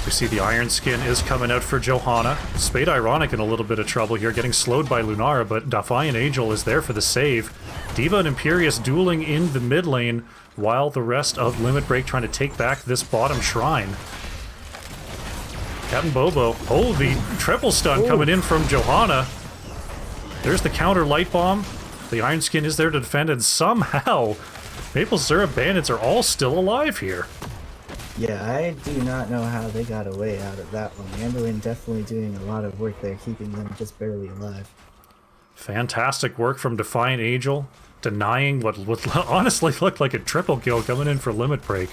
We see the Iron Skin is coming out for Johanna. Spade Ironic in a little bit of trouble here, getting slowed by Lunara, but Defiant Angel is there for the save. D.Va and Imperius dueling in the mid lane, while the rest of Limit Break trying to take back this bottom shrine. Captain Bobo, oh, the triple stun coming in from Johanna. There's the counter light bomb. The Iron Skin is there to defend, and somehow Maple Syrup Bandits are all still alive here. Yeah, I do not know how they got away out of that one. Amberlin definitely doing a lot of work there, keeping them just barely alive. Fantastic work from Defiant Angel, denying what honestly looked like a triple kill coming in for Limit Break,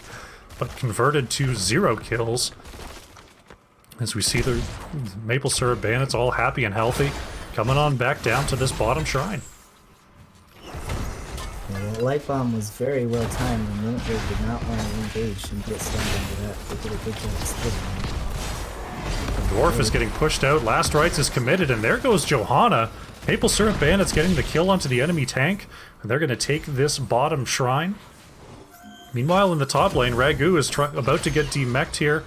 but converted to 0 kills. As we see the Maple Syrup Bandits all happy and healthy, coming on back down to this bottom shrine. Yeah, that light bomb was very well timed, and Limit Break did not want to engage and get stunned into that. They did a good job splitting them. The Dwarf is getting pushed out, Last Rites is committed, and there goes Johanna. Maple Syrup Bandits getting the kill onto the enemy tank, and they're going to take this bottom shrine. Meanwhile, in the top lane, Ragu is about to get demech'd here,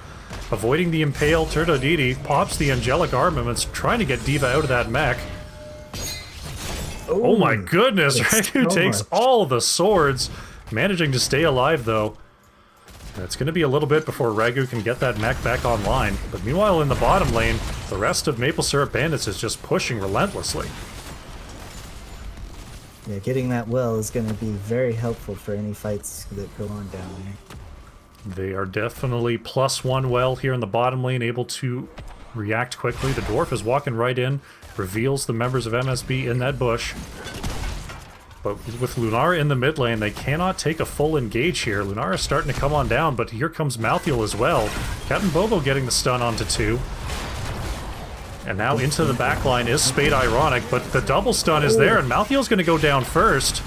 avoiding the Impale. Turdodidi pops the Angelic Armaments, trying to get D.Va out of that mech. Oh my goodness, Ragu takes all the swords, managing to stay alive though. And it's going to be a little bit before Ragu can get that mech back online. But meanwhile in the bottom lane, the rest of Maple Syrup Bandits is just pushing relentlessly. Yeah, getting that well is going to be very helpful for any fights that go on down there. They are definitely +1 well here in the bottom lane, able to react quickly. The Dwarf is walking right in, reveals the members of MSB in that bush. But with Lunara in the mid lane, they cannot take a full engage here. Lunara is starting to come on down, but here comes Malthael as well. Captain Bobo getting the stun onto 2. And now into the back line is Spade Ironic, but the double stun is there, and Malthael's going to go down first.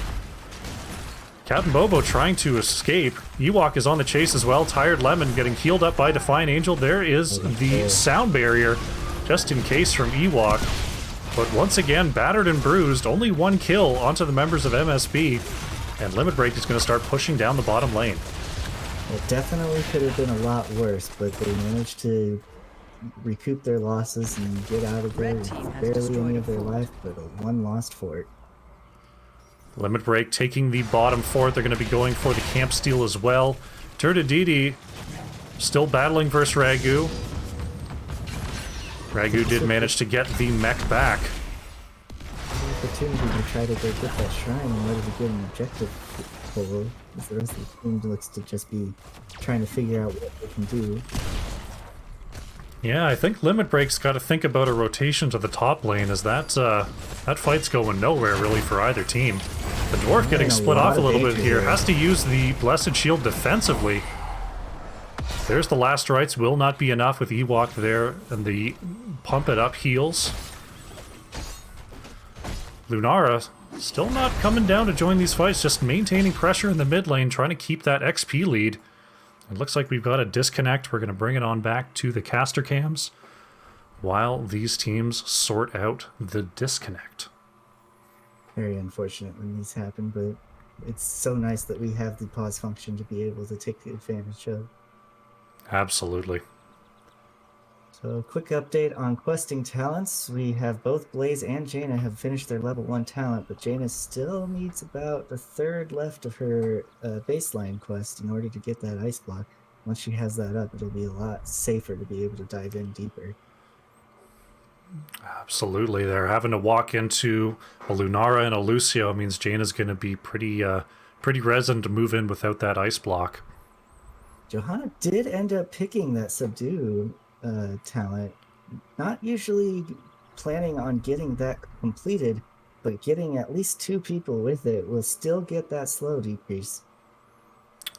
Captain Bobo trying to escape. Ewok is on the chase as well. Tired Lemon getting healed up by Defiant Angel. There is the sound barrier, just in case, from Ewok. But once again, battered and bruised. Only one kill onto the members of MSB. And Limit Break is going to start pushing down the bottom lane. It definitely could have been a lot worse, but they managed to recoup their losses and get out of there with barely any of their life, but one lost fort. Limit Break taking the bottom fort. They're going to be going for the camp steal as well. Turdididi still battling versus Ragu. Ragu did manage to get the mech back. Opportunity to try to go get that shrine in order to get an objective pull. The rest of the team looks to just be trying to figure out what they can do. Yeah, I think Limit Break's got to think about a rotation to the top lane, as that fight's going nowhere really for either team. The Dwarf getting split off a little bit here, has to use the Blessed Shield defensively. There's the last rites, will not be enough with Ewok there, and the pump it up heals. Lunara still not coming down to join these fights, just maintaining pressure in the mid lane, trying to keep that XP lead. It looks like we've got a disconnect. We're going to bring it on back to the caster cams while these teams sort out the disconnect. Very unfortunate when these happen, but it's so nice that we have the pause function to be able to take advantage of. Absolutely. So, quick update on questing talents. We have both Blaze and Jaina have finished their level 1 talent, but Jaina still needs about a third left of her baseline quest in order to get that ice block. Once she has that up, it'll be a lot safer to be able to dive in deeper. Absolutely. They're having to walk into a Lunara and a Lucio. Means Jaina's going to be pretty resin to move in without that ice block. Johanna did end up picking that Subdue talent, not usually planning on getting that completed, but getting at least 2 people with it will still get that slow decrease.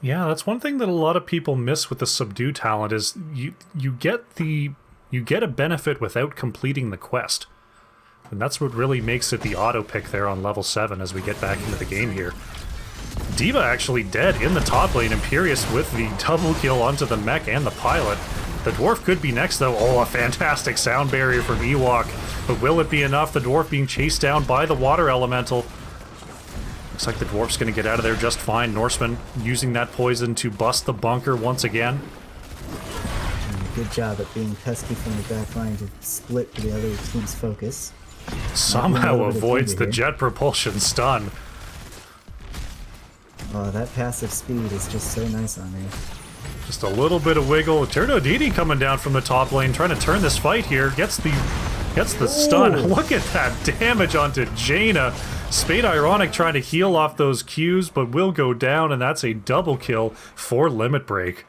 Yeah, that's one thing that a lot of people miss with the Subdue talent is you get a benefit without completing the quest. And that's what really makes it the auto pick there on level 7 as we get back into the game here. D.Va actually dead in the top lane, Imperious with the double kill onto the mech and the pilot. The Dwarf could be next though. Oh, a fantastic sound barrier from Ewok. But will it be enough? The Dwarf being chased down by the Water Elemental. Looks like the Dwarf's going to get out of there just fine. Norseman using that poison to bust the bunker once again. Good job at being pesky from the back line to split the other team's focus. Somehow avoids the jet propulsion stun. Oh, that passive speed is just so nice on there. Just a little bit of wiggle. Turdididi coming down from the top lane, trying to turn this fight here. Gets the stun. Look at that damage onto Jaina. Spade Ironic trying to heal off those Qs, but will go down, and that's a double kill for Limit Break.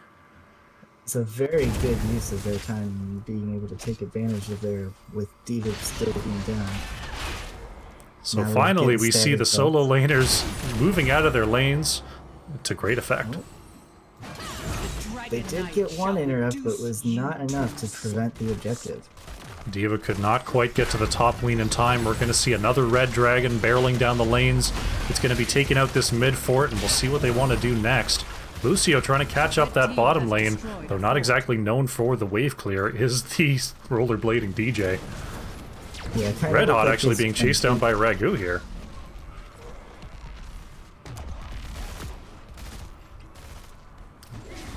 It's a very good use of their time, being able to take advantage of their, with D.Va still being down. So now finally we see the solo laners moving out of their lanes to great effect. They did get one interrupt, but was not enough to prevent the objective. D.Va could not quite get to the top lane in time. We're going to see another red dragon barreling down the lanes. It's going to be taking out this mid fort, and we'll see what they want to do next. Lucio trying to catch up that bottom lane, though not exactly known for the wave clear, is the rollerblading DJ. Yeah, Red Hot actually being chased down by Ragu here.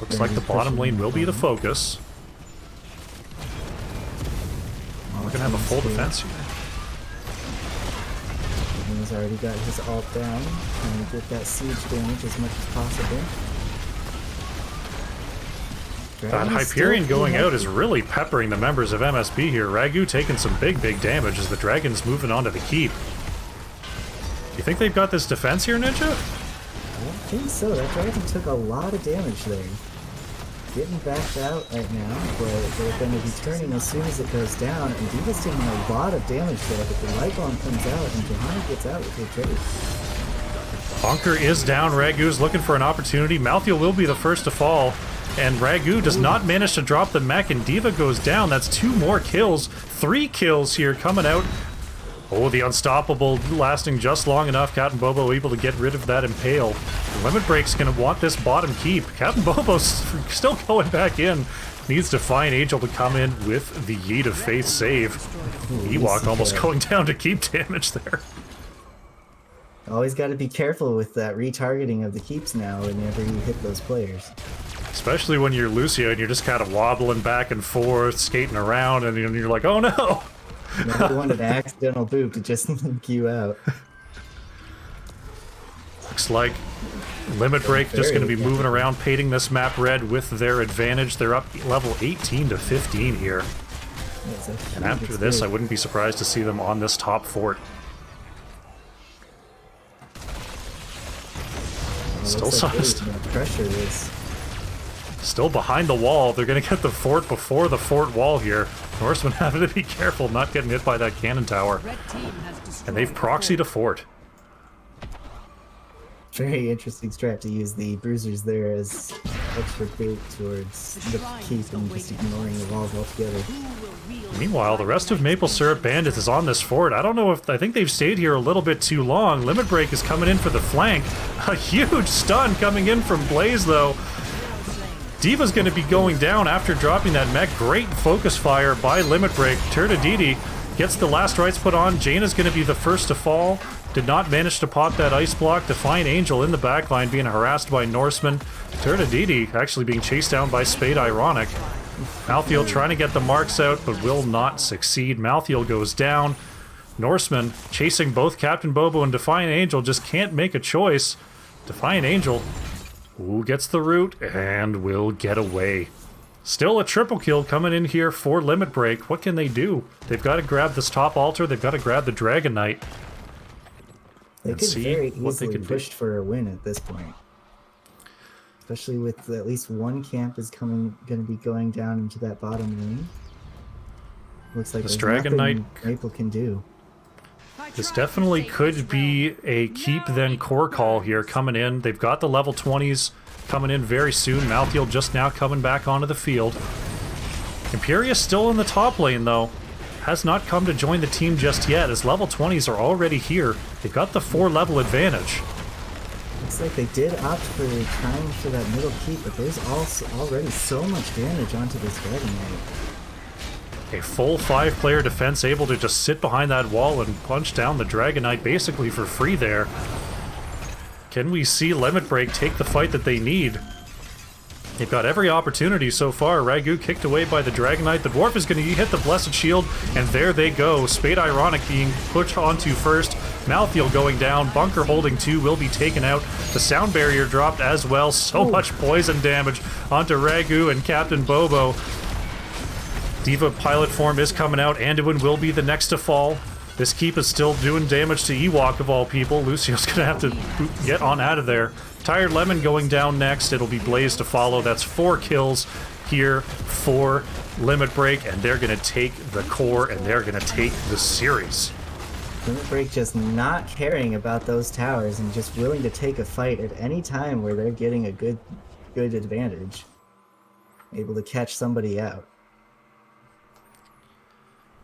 Looks like the bottom lane will be the focus. We're going to have a full defense here. He's already got his ult down, trying to get that siege damage as much as possible. That Hyperion going out is really peppering the members of MSB here. Ragu taking some big damage as the Dragon's moving on to the keep. You think they've got this defense here, Ninja? I don't think so. That Dragon took a lot of damage there. Getting backed out right now, but they're going to be turning as soon as it goes down, and D.Va's taking a lot of damage there, but the light bomb comes out, and Johanna gets out with her trade. Bunker is down. Ragu's looking for an opportunity. Malthael will be the first to fall, and Ragu does not manage to drop the mech, and D.Va goes down. That's 2 more kills. 3 kills here coming out Oh, the unstoppable lasting just long enough. Captain Bobo able to get rid of that impale. Limit Break's gonna want this bottom keep. Captain Bobo's still going back in. Needs Defiant Angel to come in with the Yeet of Faith save. Ewok almost going down to keep damage there. Always got to be careful with that retargeting of the keeps now whenever you hit those players. Especially when you're Lucio and you're just kind of wobbling back and forth, skating around, and you're like, oh no! Never want an accidental boop to just link you out. Looks like Limit Break just going to be moving around, painting this map red with their advantage. They're up level 18 to 15 here. And after this, I wouldn't be surprised to see them on this top fort. Pressure is still behind the wall. They're going to get the fort before the fort wall here. Norsemen having to be careful not getting hit by that cannon tower. And they've proxied a fort. Very interesting strat to use the bruisers there as extra bait towards the keep and just ignoring the walls altogether. Meanwhile, the rest of Maple Syrup Bandits is on this fort. I don't know if... I think they've stayed here a little bit too long. Limit Break is coming in for the flank. A huge stun coming in from Blaze, though. Diva's going to be going down after dropping that mech. Great focus fire by Limit Break. Turdididi gets the last rites put on. Jaina's going to be the first to fall. Did not manage to pop that ice block. Defiant Angel in the backline being harassed by Norsemen. Turdididi actually being chased down by Spade Ironic. Malthiel trying to get the marks out, but will not succeed. Malthiel goes down. Norsemen chasing both Captain Bobo and Defiant Angel just can't make a choice. Defiant Angel, who gets the root and will get away. Still a triple kill coming in here for Limit Break. What can they do? They've got to grab this top altar. They've got to grab the Dragon Knight. They could very easily push for a win at this point. Especially with at least one camp is going to be going down into that bottom lane. Looks like this Dragon Knight Maple can do. This definitely could be a keep then core call here coming in. They've got the level 20s coming in very soon. Malthiel just now coming back onto the field. Imperius still in the top lane though. Has not come to join the team just yet, as level 20s are already here. They've got the 4-level advantage. Looks like they did opt for trying for that middle keep, but there's also already so much damage onto this Dragon Knight. A full 5-player defense able to just sit behind that wall and punch down the Dragon Knight basically for free there. Can we see Limit Break take the fight that they need? They've got every opportunity so far. Ragu kicked away by the Dragon Knight. The Dwarf is going to hit the Blessed Shield, and there they go. Spade Ironic being pushed onto first. Malthiel going down. Bunker holding 2 will be taken out. The Sound Barrier dropped as well. So much poison damage onto Ragu and Captain Bobo. Diva pilot form is coming out. Anduin will be the next to fall. This keep is still doing damage to Ewok of all people. Lucio's going to have to get on out of there. Tired Lemon going down next. It'll be Blaze to follow. That's 4 kills here for Limit Break, and they're going to take the core, and they're going to take the series. Limit Break just not caring about those towers and just willing to take a fight at any time where they're getting a good advantage. Able to catch somebody out.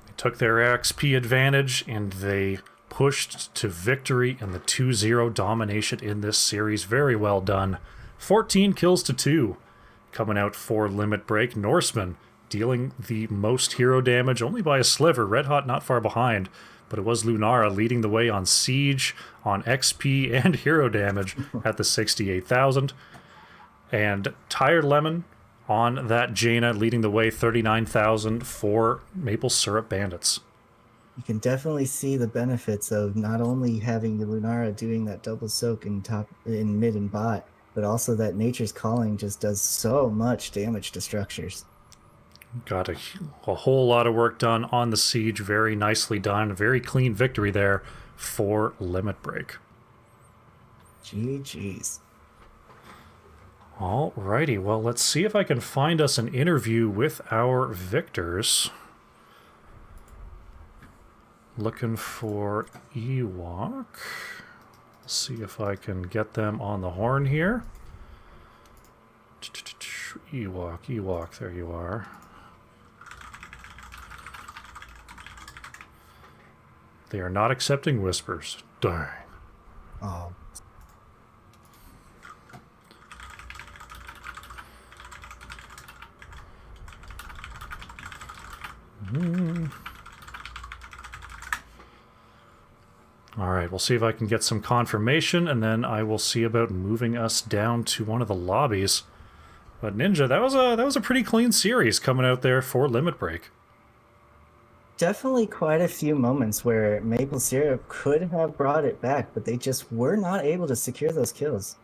They took their XP advantage, and they pushed to victory in the 2-0 domination in this series. Very well done. 14 kills to 2 coming out for Limit Break. Norseman dealing the most hero damage only by a sliver. Red Hot not far behind, but it was Lunara leading the way on Siege, on XP, and hero damage at the 68,000. And Tired Lemon on that Jaina leading the way 39,000 for Maple Syrup Bandits. You can definitely see the benefits of not only having the Lunara doing that double soak in mid and bot, but also that Nature's Calling just does so much damage to structures. Got a whole lot of work done on the Siege. Very nicely done. A very clean victory there for Limit Break. GG's. Alrighty, well, let's see if I can find us an interview with our victors. Looking for Ewok. See if I can get them on the horn here. Ewok, there you are. They are not accepting whispers. Dang. Oh. All right, we'll see if I can get some confirmation, and then I will see about moving us down to one of the lobbies. But Ninja, that was a pretty clean series coming out there for Limit Break. Definitely quite a few moments where Maple Syrup could have brought it back, but they just were not able to secure those kills.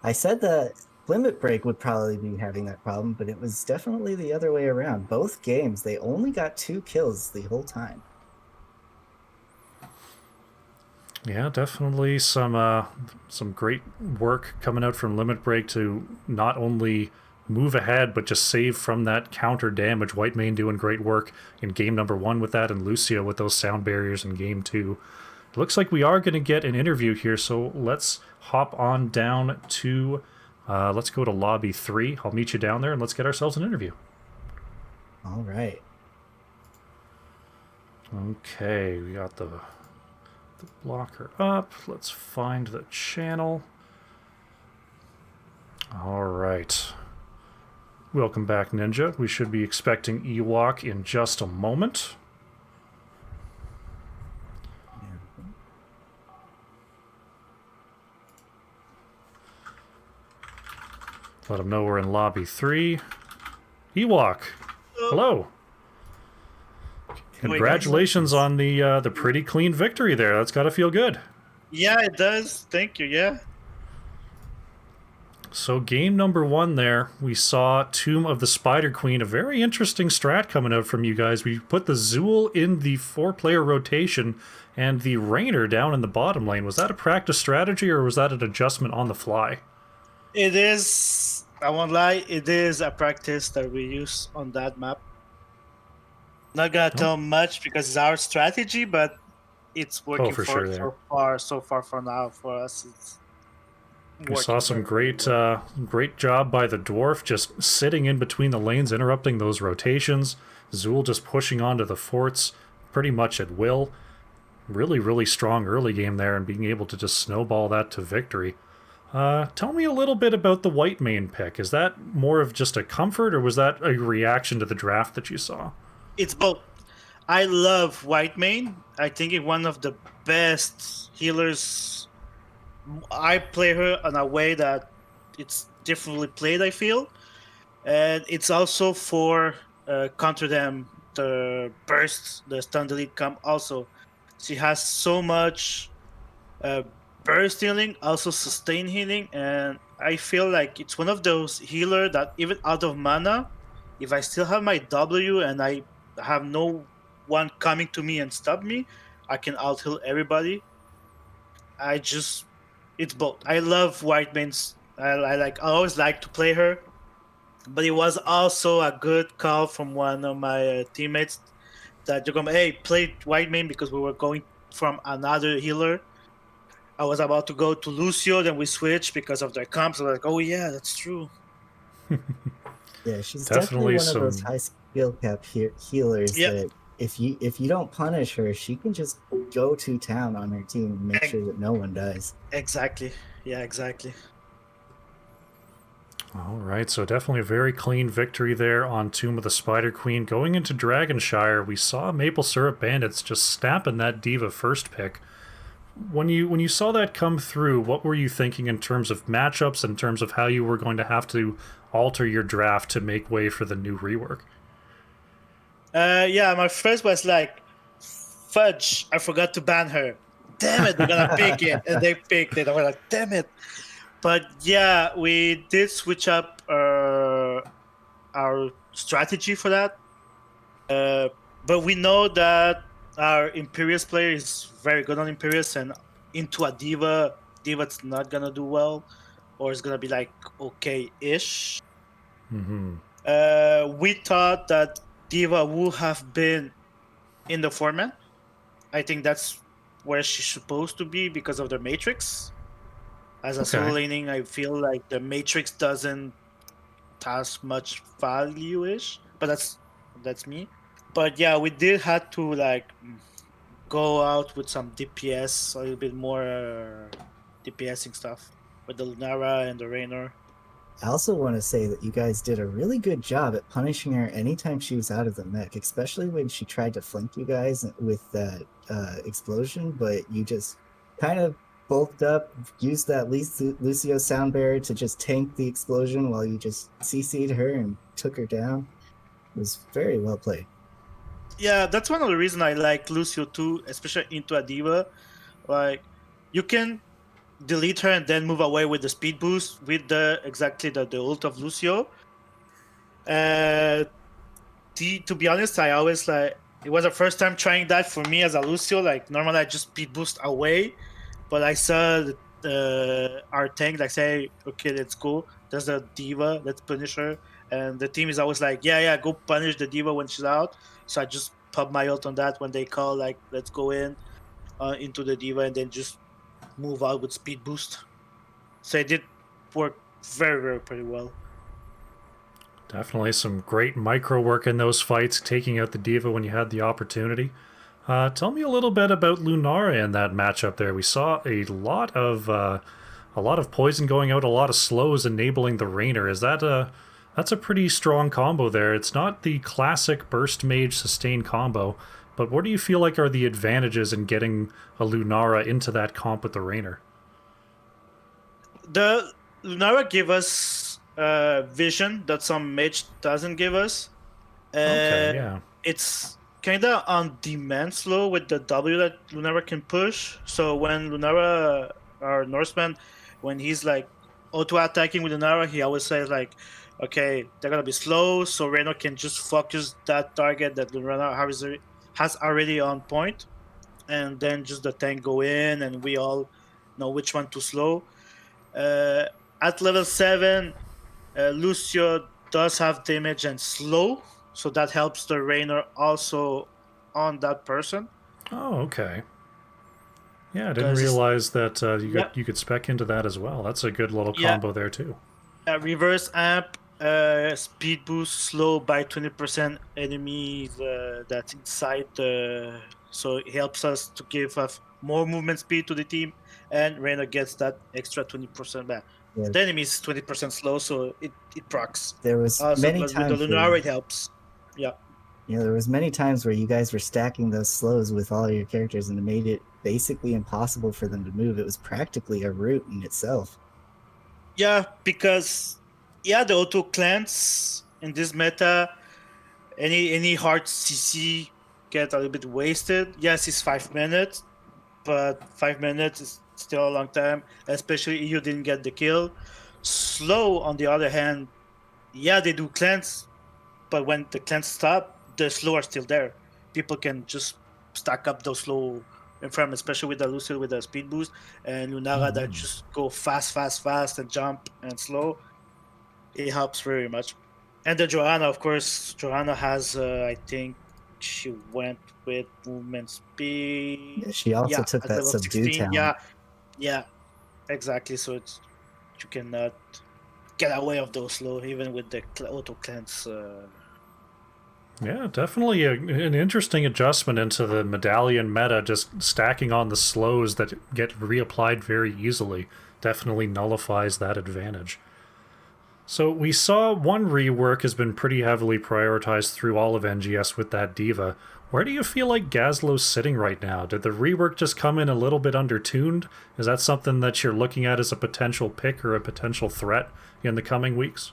I said that Limit Break would probably be having that problem, but it was definitely the other way around. Both games, they only got 2 kills the whole time. Yeah, definitely some great work coming out from Limit Break to not only move ahead but just save from that counter damage. Whitemane doing great work in game number 1 with that, and Lucio with those sound barriers in game 2. It looks like we are going to get an interview here, so let's hop on down to let's go to lobby 3. I'll meet you down there and let's get ourselves an interview. All right. Okay, we got the blocker up. Let's find the channel. All right. Welcome back, Ninja. We should be expecting Ewok in just a moment. Let him know we're in lobby 3. Ewok, hello. Congratulations on the pretty clean victory there. That's got to feel good. Yeah, it does. Thank you. Yeah. So game number 1 there, we saw Tomb of the Spider Queen, a very interesting strat coming out from you guys. We put the Zool in the 4-player rotation and the Rainer down in the bottom lane. Was that a practice strategy or was that an adjustment on the fly? It is, I won't lie, it is a practice that we use on that map. Not gonna tell much because it's our strategy, but it's working for sure so far for now for us. It's we saw some great job by the Dwarf, just sitting in between the lanes, interrupting those rotations. Zool just pushing onto the forts pretty much at will. Really, really strong early game there and being able to just snowball that to victory. Tell me a little bit about the Whitemane pick. Is that more of just a comfort or was that a reaction to the draft that you saw? It's both. I love Whitemane. I think it's one of the best healers. I play her in a way that it's differently played, I feel. And it's also for counter them, the bursts, the stun delete come also. She has so much burst healing, also sustain healing, and I feel like it's one of those healer that even out of mana, if I still have my W and I have no one coming to me and stop me, I can out heal everybody. It's both. I love Whitemane's. I always like to play her, but it was also a good call from one of my teammates that you're going, hey, play Whitemane because we were going from another healer. I was about to go to Lucio, then we switched because of their comps. So like, oh yeah, that's true. Yeah, she's definitely one of those high skill cap healers that if you don't punish her, she can just go to town on her team and make sure that no one dies. Exactly. Yeah, exactly. All right, so definitely a very clean victory there on Tomb of the Spider Queen. Going into Dragonshire, we saw Maple Syrup Bandits just snapping that Diva first pick. When you saw that come through, what were you thinking in terms of matchups, in terms of how you were going to have to alter your draft to make way for the new rework? Yeah, my first was like, fudge, I forgot to ban her. Damn it, they're gonna pick it. And they picked it. I was like, damn it. But yeah, we did switch up our strategy for that. But we know that our Imperious player is very good on Imperious, and into a Diva, Diva's not gonna do well, or it's gonna be like okay-ish. Mm-hmm. We thought that Diva would have been in the format. I think that's where she's supposed to be because of the Matrix. As a solo laning, I feel like the Matrix doesn't has much value-ish, but that's me. But yeah, we did have to like go out with some DPS, a little bit more DPSing stuff with the Lunara and the Raynor. I also want to say that you guys did a really good job at punishing her anytime she was out of the mech, especially when she tried to flank you guys with that explosion, but you just kind of bulked up, used that Lucio sound barrier to just tank the explosion while you just CC'd her and took her down. It was very well played. Yeah, that's one of the reasons I like Lucio too, especially into a diva. Like, you can delete her and then move away with the speed boost with the ult of Lucio. To be honest, I always like it was the first time trying that for me as a Lucio. Like normally I just speed boost away, but I saw our tank like say, okay, let's go. There's a diva, let's punish her. And the team is always like, yeah, go punish the diva when she's out. So I just pop my ult on that when they call like, let's go into the diva and then just move out with speed boost. So it did work very, very pretty well. Definitely some great micro work in those fights, taking out the diva when you had the opportunity. Tell me a little bit about Lunara in that matchup there. We saw a lot of poison going out, a lot of slows enabling the Raynor. That's a pretty strong combo there. It's not the classic burst mage sustain combo, but what do you feel like are the advantages in getting a Lunara into that comp with the Raynor? The Lunara gave us vision that some mage doesn't give us. Okay, yeah. It's kind of on demand slow with the W that Lunara can push. So when Lunara, our Norseman, when he's like auto attacking with Lunara, he always says like, okay, they're gonna be slow, so Reno can just focus that target that Lunara has already on point, and then just the tank go in, and we all know which one to slow. At level 7, Lucio does have damage and slow, so that helps the Raynor also on that person. Oh, okay. Yeah, I didn't realize that you could spec into that as well. That's a good little combo there too. Reverse amp, speed boost, slow by 20% enemies that's inside so it helps us to give us more movement speed to the team, and Raynor gets that extra 20% back. Yeah. The enemy is 20% slow, so it procs. There was many times with the Lunara it helps. Yeah. Yeah, there was many times where you guys were stacking those slows with all your characters, and it made it basically impossible for them to move. It was practically a route in itself. Yeah, because the auto cleanse in this meta, any hard CC get a little bit wasted. Yes, it's 5 minutes, but 5 minutes is still a long time, especially if you didn't get the kill. Slow, on the other hand, they do cleanse, but when the cleanse stop, the slow are still there. People can just stack up those slow in front, especially with the Lucio with the speed boost, and Lunara that just go fast, and jump and slow. It helps very much. And the Johanna, of course, has, I think, she went with movement speed. Yeah, she also took that subdue talent. Yeah, exactly. So you cannot get away of those slow, even with the auto cleanse. Yeah, definitely an interesting adjustment into the medallion meta, just stacking on the slows that get reapplied very easily. Definitely nullifies that advantage. So we saw one rework has been pretty heavily prioritized through all of NGS with that diva. Where do you feel like Gazlo's sitting right now? Did the rework just come in a little bit undertuned? Is that something that you're looking at as a potential pick or a potential threat in the coming weeks?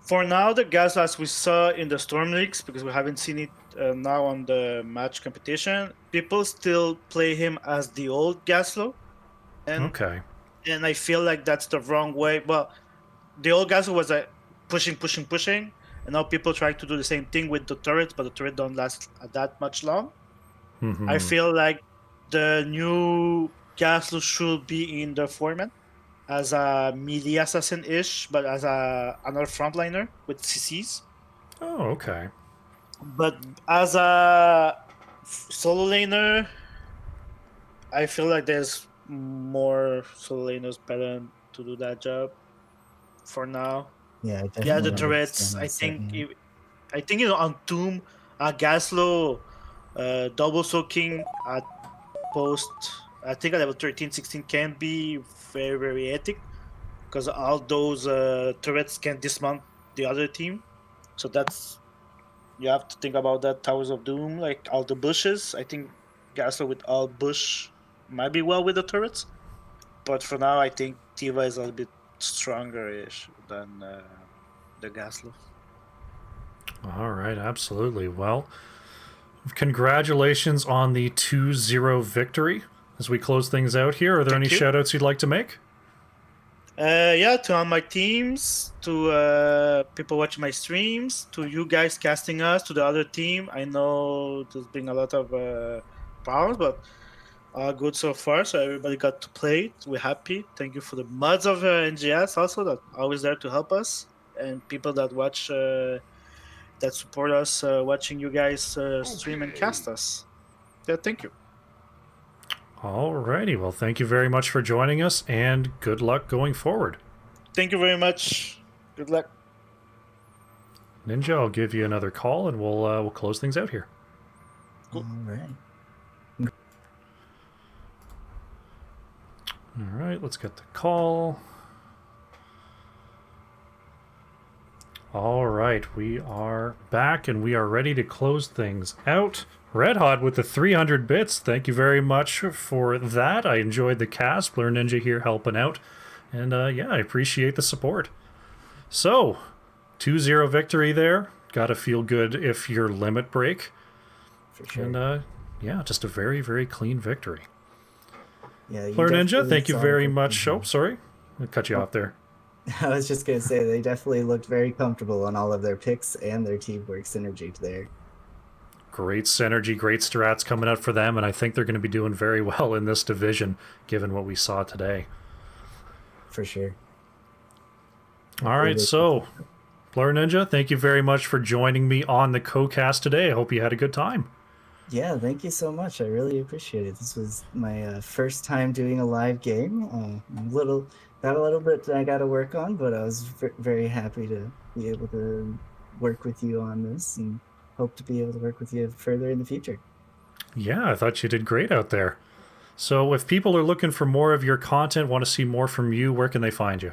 For now, the Gazlo, as we saw in the Storm Leagues, because we haven't seen it now on the match competition, people still play him as the old Gazlo. Okay. And I feel like that's the wrong way. Well, the old Gazlo was pushing, and now people try to do the same thing with the turrets, but the turret don't last that much long. Mm-hmm. I feel like the new Gazlo should be in the format as a melee assassin-ish, but as another frontliner with CCs. Oh, okay. But as a solo laner, I feel like there's more solo laners better to do that job for now. Yeah, the turrets. I think on Tomb, Gazlo Double soaking at post, I think at level 13, 16 can be very, very epic because all those turrets can dismount the other team. So that's, you have to think about that. Towers of Doom, like all the bushes. I think Gasler with all bush might be well with the turrets. But for now, I think Tiva is a little bit stronger-ish than the Gasler. All right, absolutely. Well, congratulations on the 2-0 victory. As we close things out here, are there any shout-outs you'd like to make? Yeah, to all my teams, to people watching my streams, to you guys casting us, to the other team. I know there's been a lot of problems, but good so far. So everybody got to play it. We're happy. Thank you for the mods of NGS also that are always there to help us, and people that watch, that support us, watching you guys stream and cast us. Yeah, thank you. Alrighty, well, thank you very much for joining us, and good luck going forward. Thank you very much. Good luck. Ninja, I'll give you another call, and we'll close things out here. Cool. All right. All right, let's get the call. All right, we are back, and we are ready to close things out. Red Hot with the 300 bits. Thank you very much for that. I enjoyed the cast. Blur Ninja here helping out. And yeah, I appreciate the support. So, 2-0 victory there. Gotta feel good if your limit break. For sure. And yeah, just a very, very clean victory. Yeah, Blur Ninja, thank you very much. Oh, sorry. I cut you off there. I was just going to say, they definitely looked very comfortable on all of their picks and their teamwork synergy there. Great synergy, great strats coming out for them, and I think they're going to be doing very well in this division, given what we saw today. For sure. All right, so, Blur Ninja, thank you very much for joining me on the co-cast today. I hope you had a good time. Yeah, thank you so much. I really appreciate it. This was my first time doing a live game. Got a little bit I got to work on, but I was very happy to be able to work with you on this, and hope to be able to work with you further in the future. Yeah, I thought you did great out there. So if people are looking for more of your content, want to see more from you, where can they find you?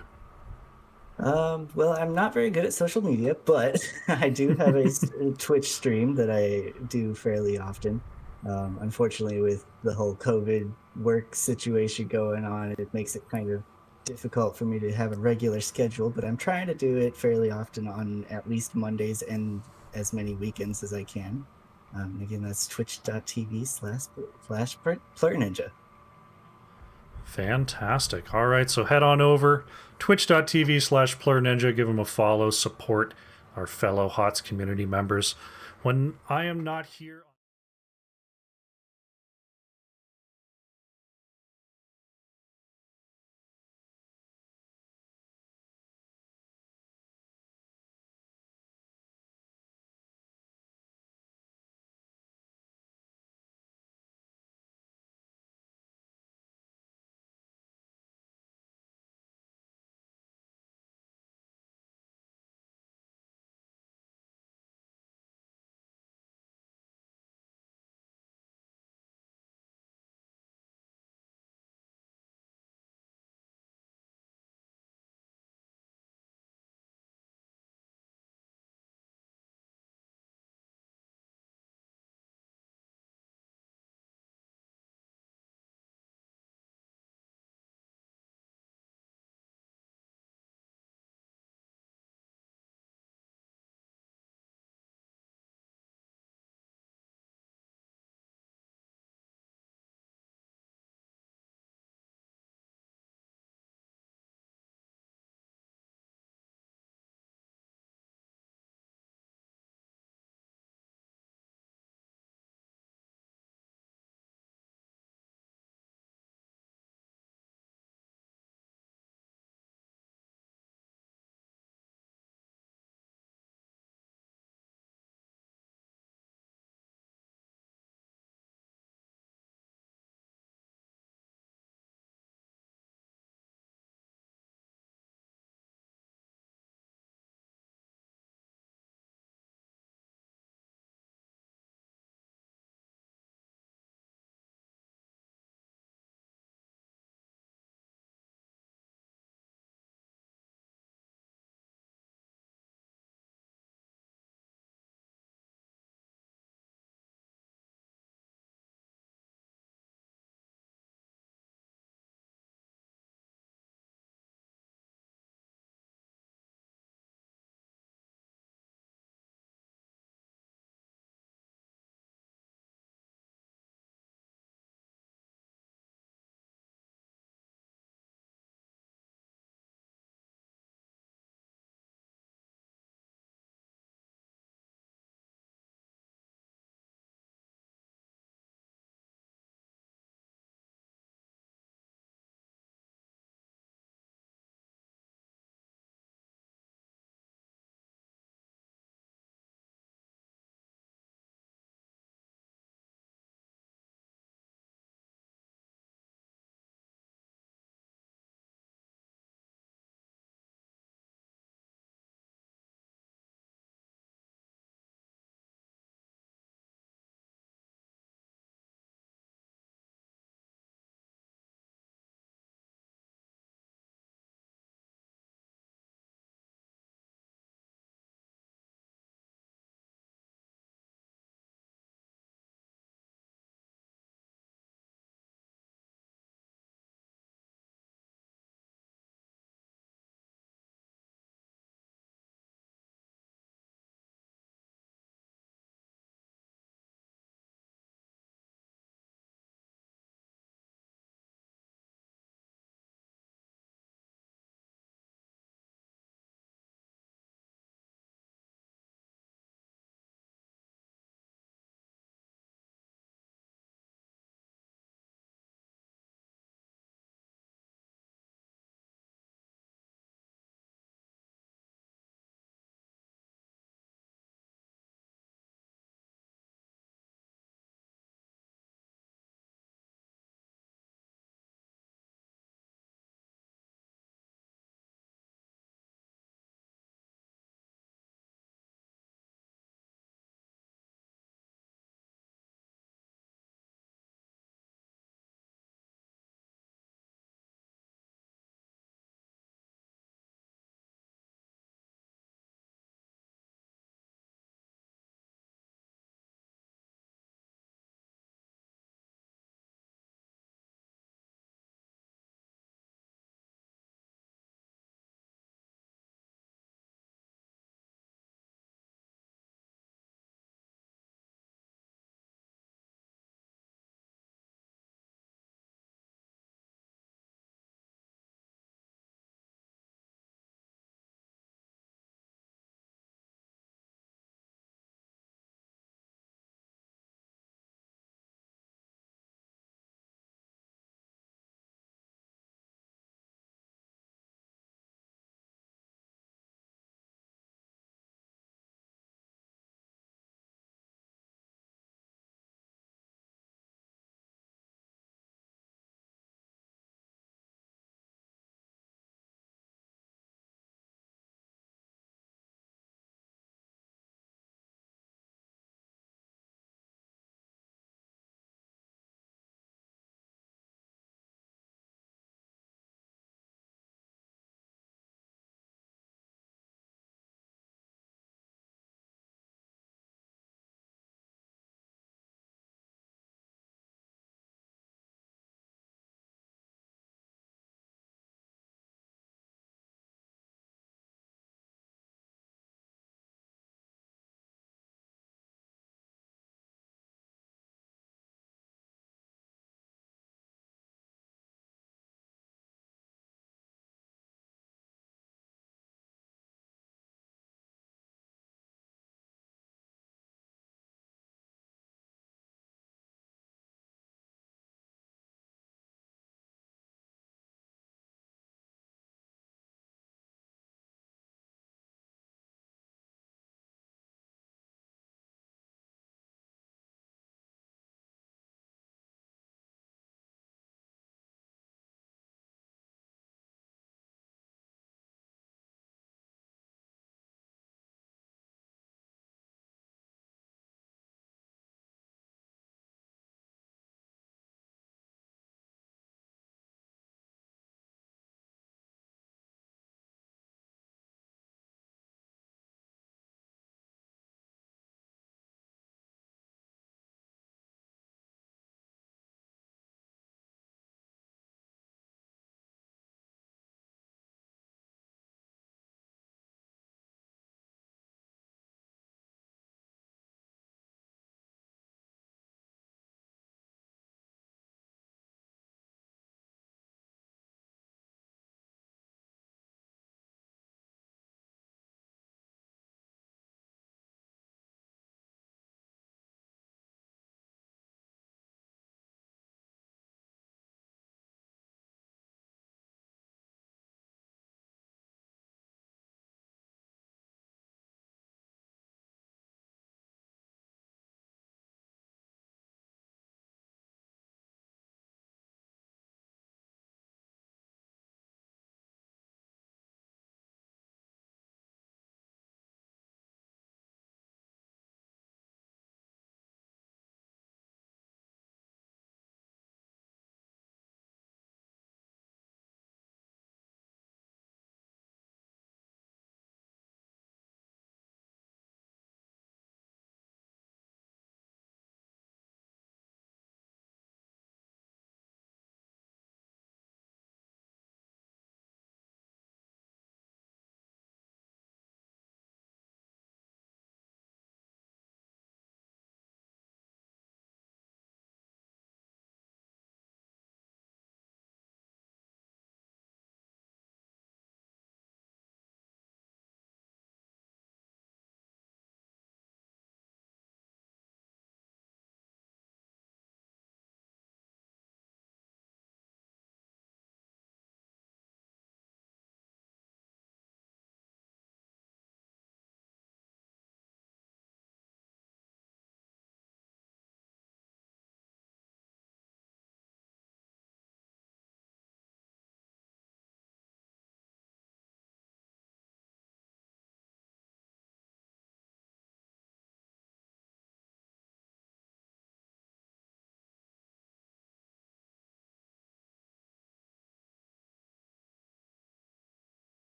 Well, I'm not very good at social media, but I do have a Twitch stream that I do fairly often. Unfortunately, with the whole COVID work situation going on, it makes it kind of difficult for me to have a regular schedule, but I'm trying to do it fairly often on at least Mondays and as many weekends as I can. Again, that's twitch.tv/plurninja. Fantastic. All right, so head on over, twitch.tv/plurninja, give them a follow, support our fellow HOTS community members. When I am not here...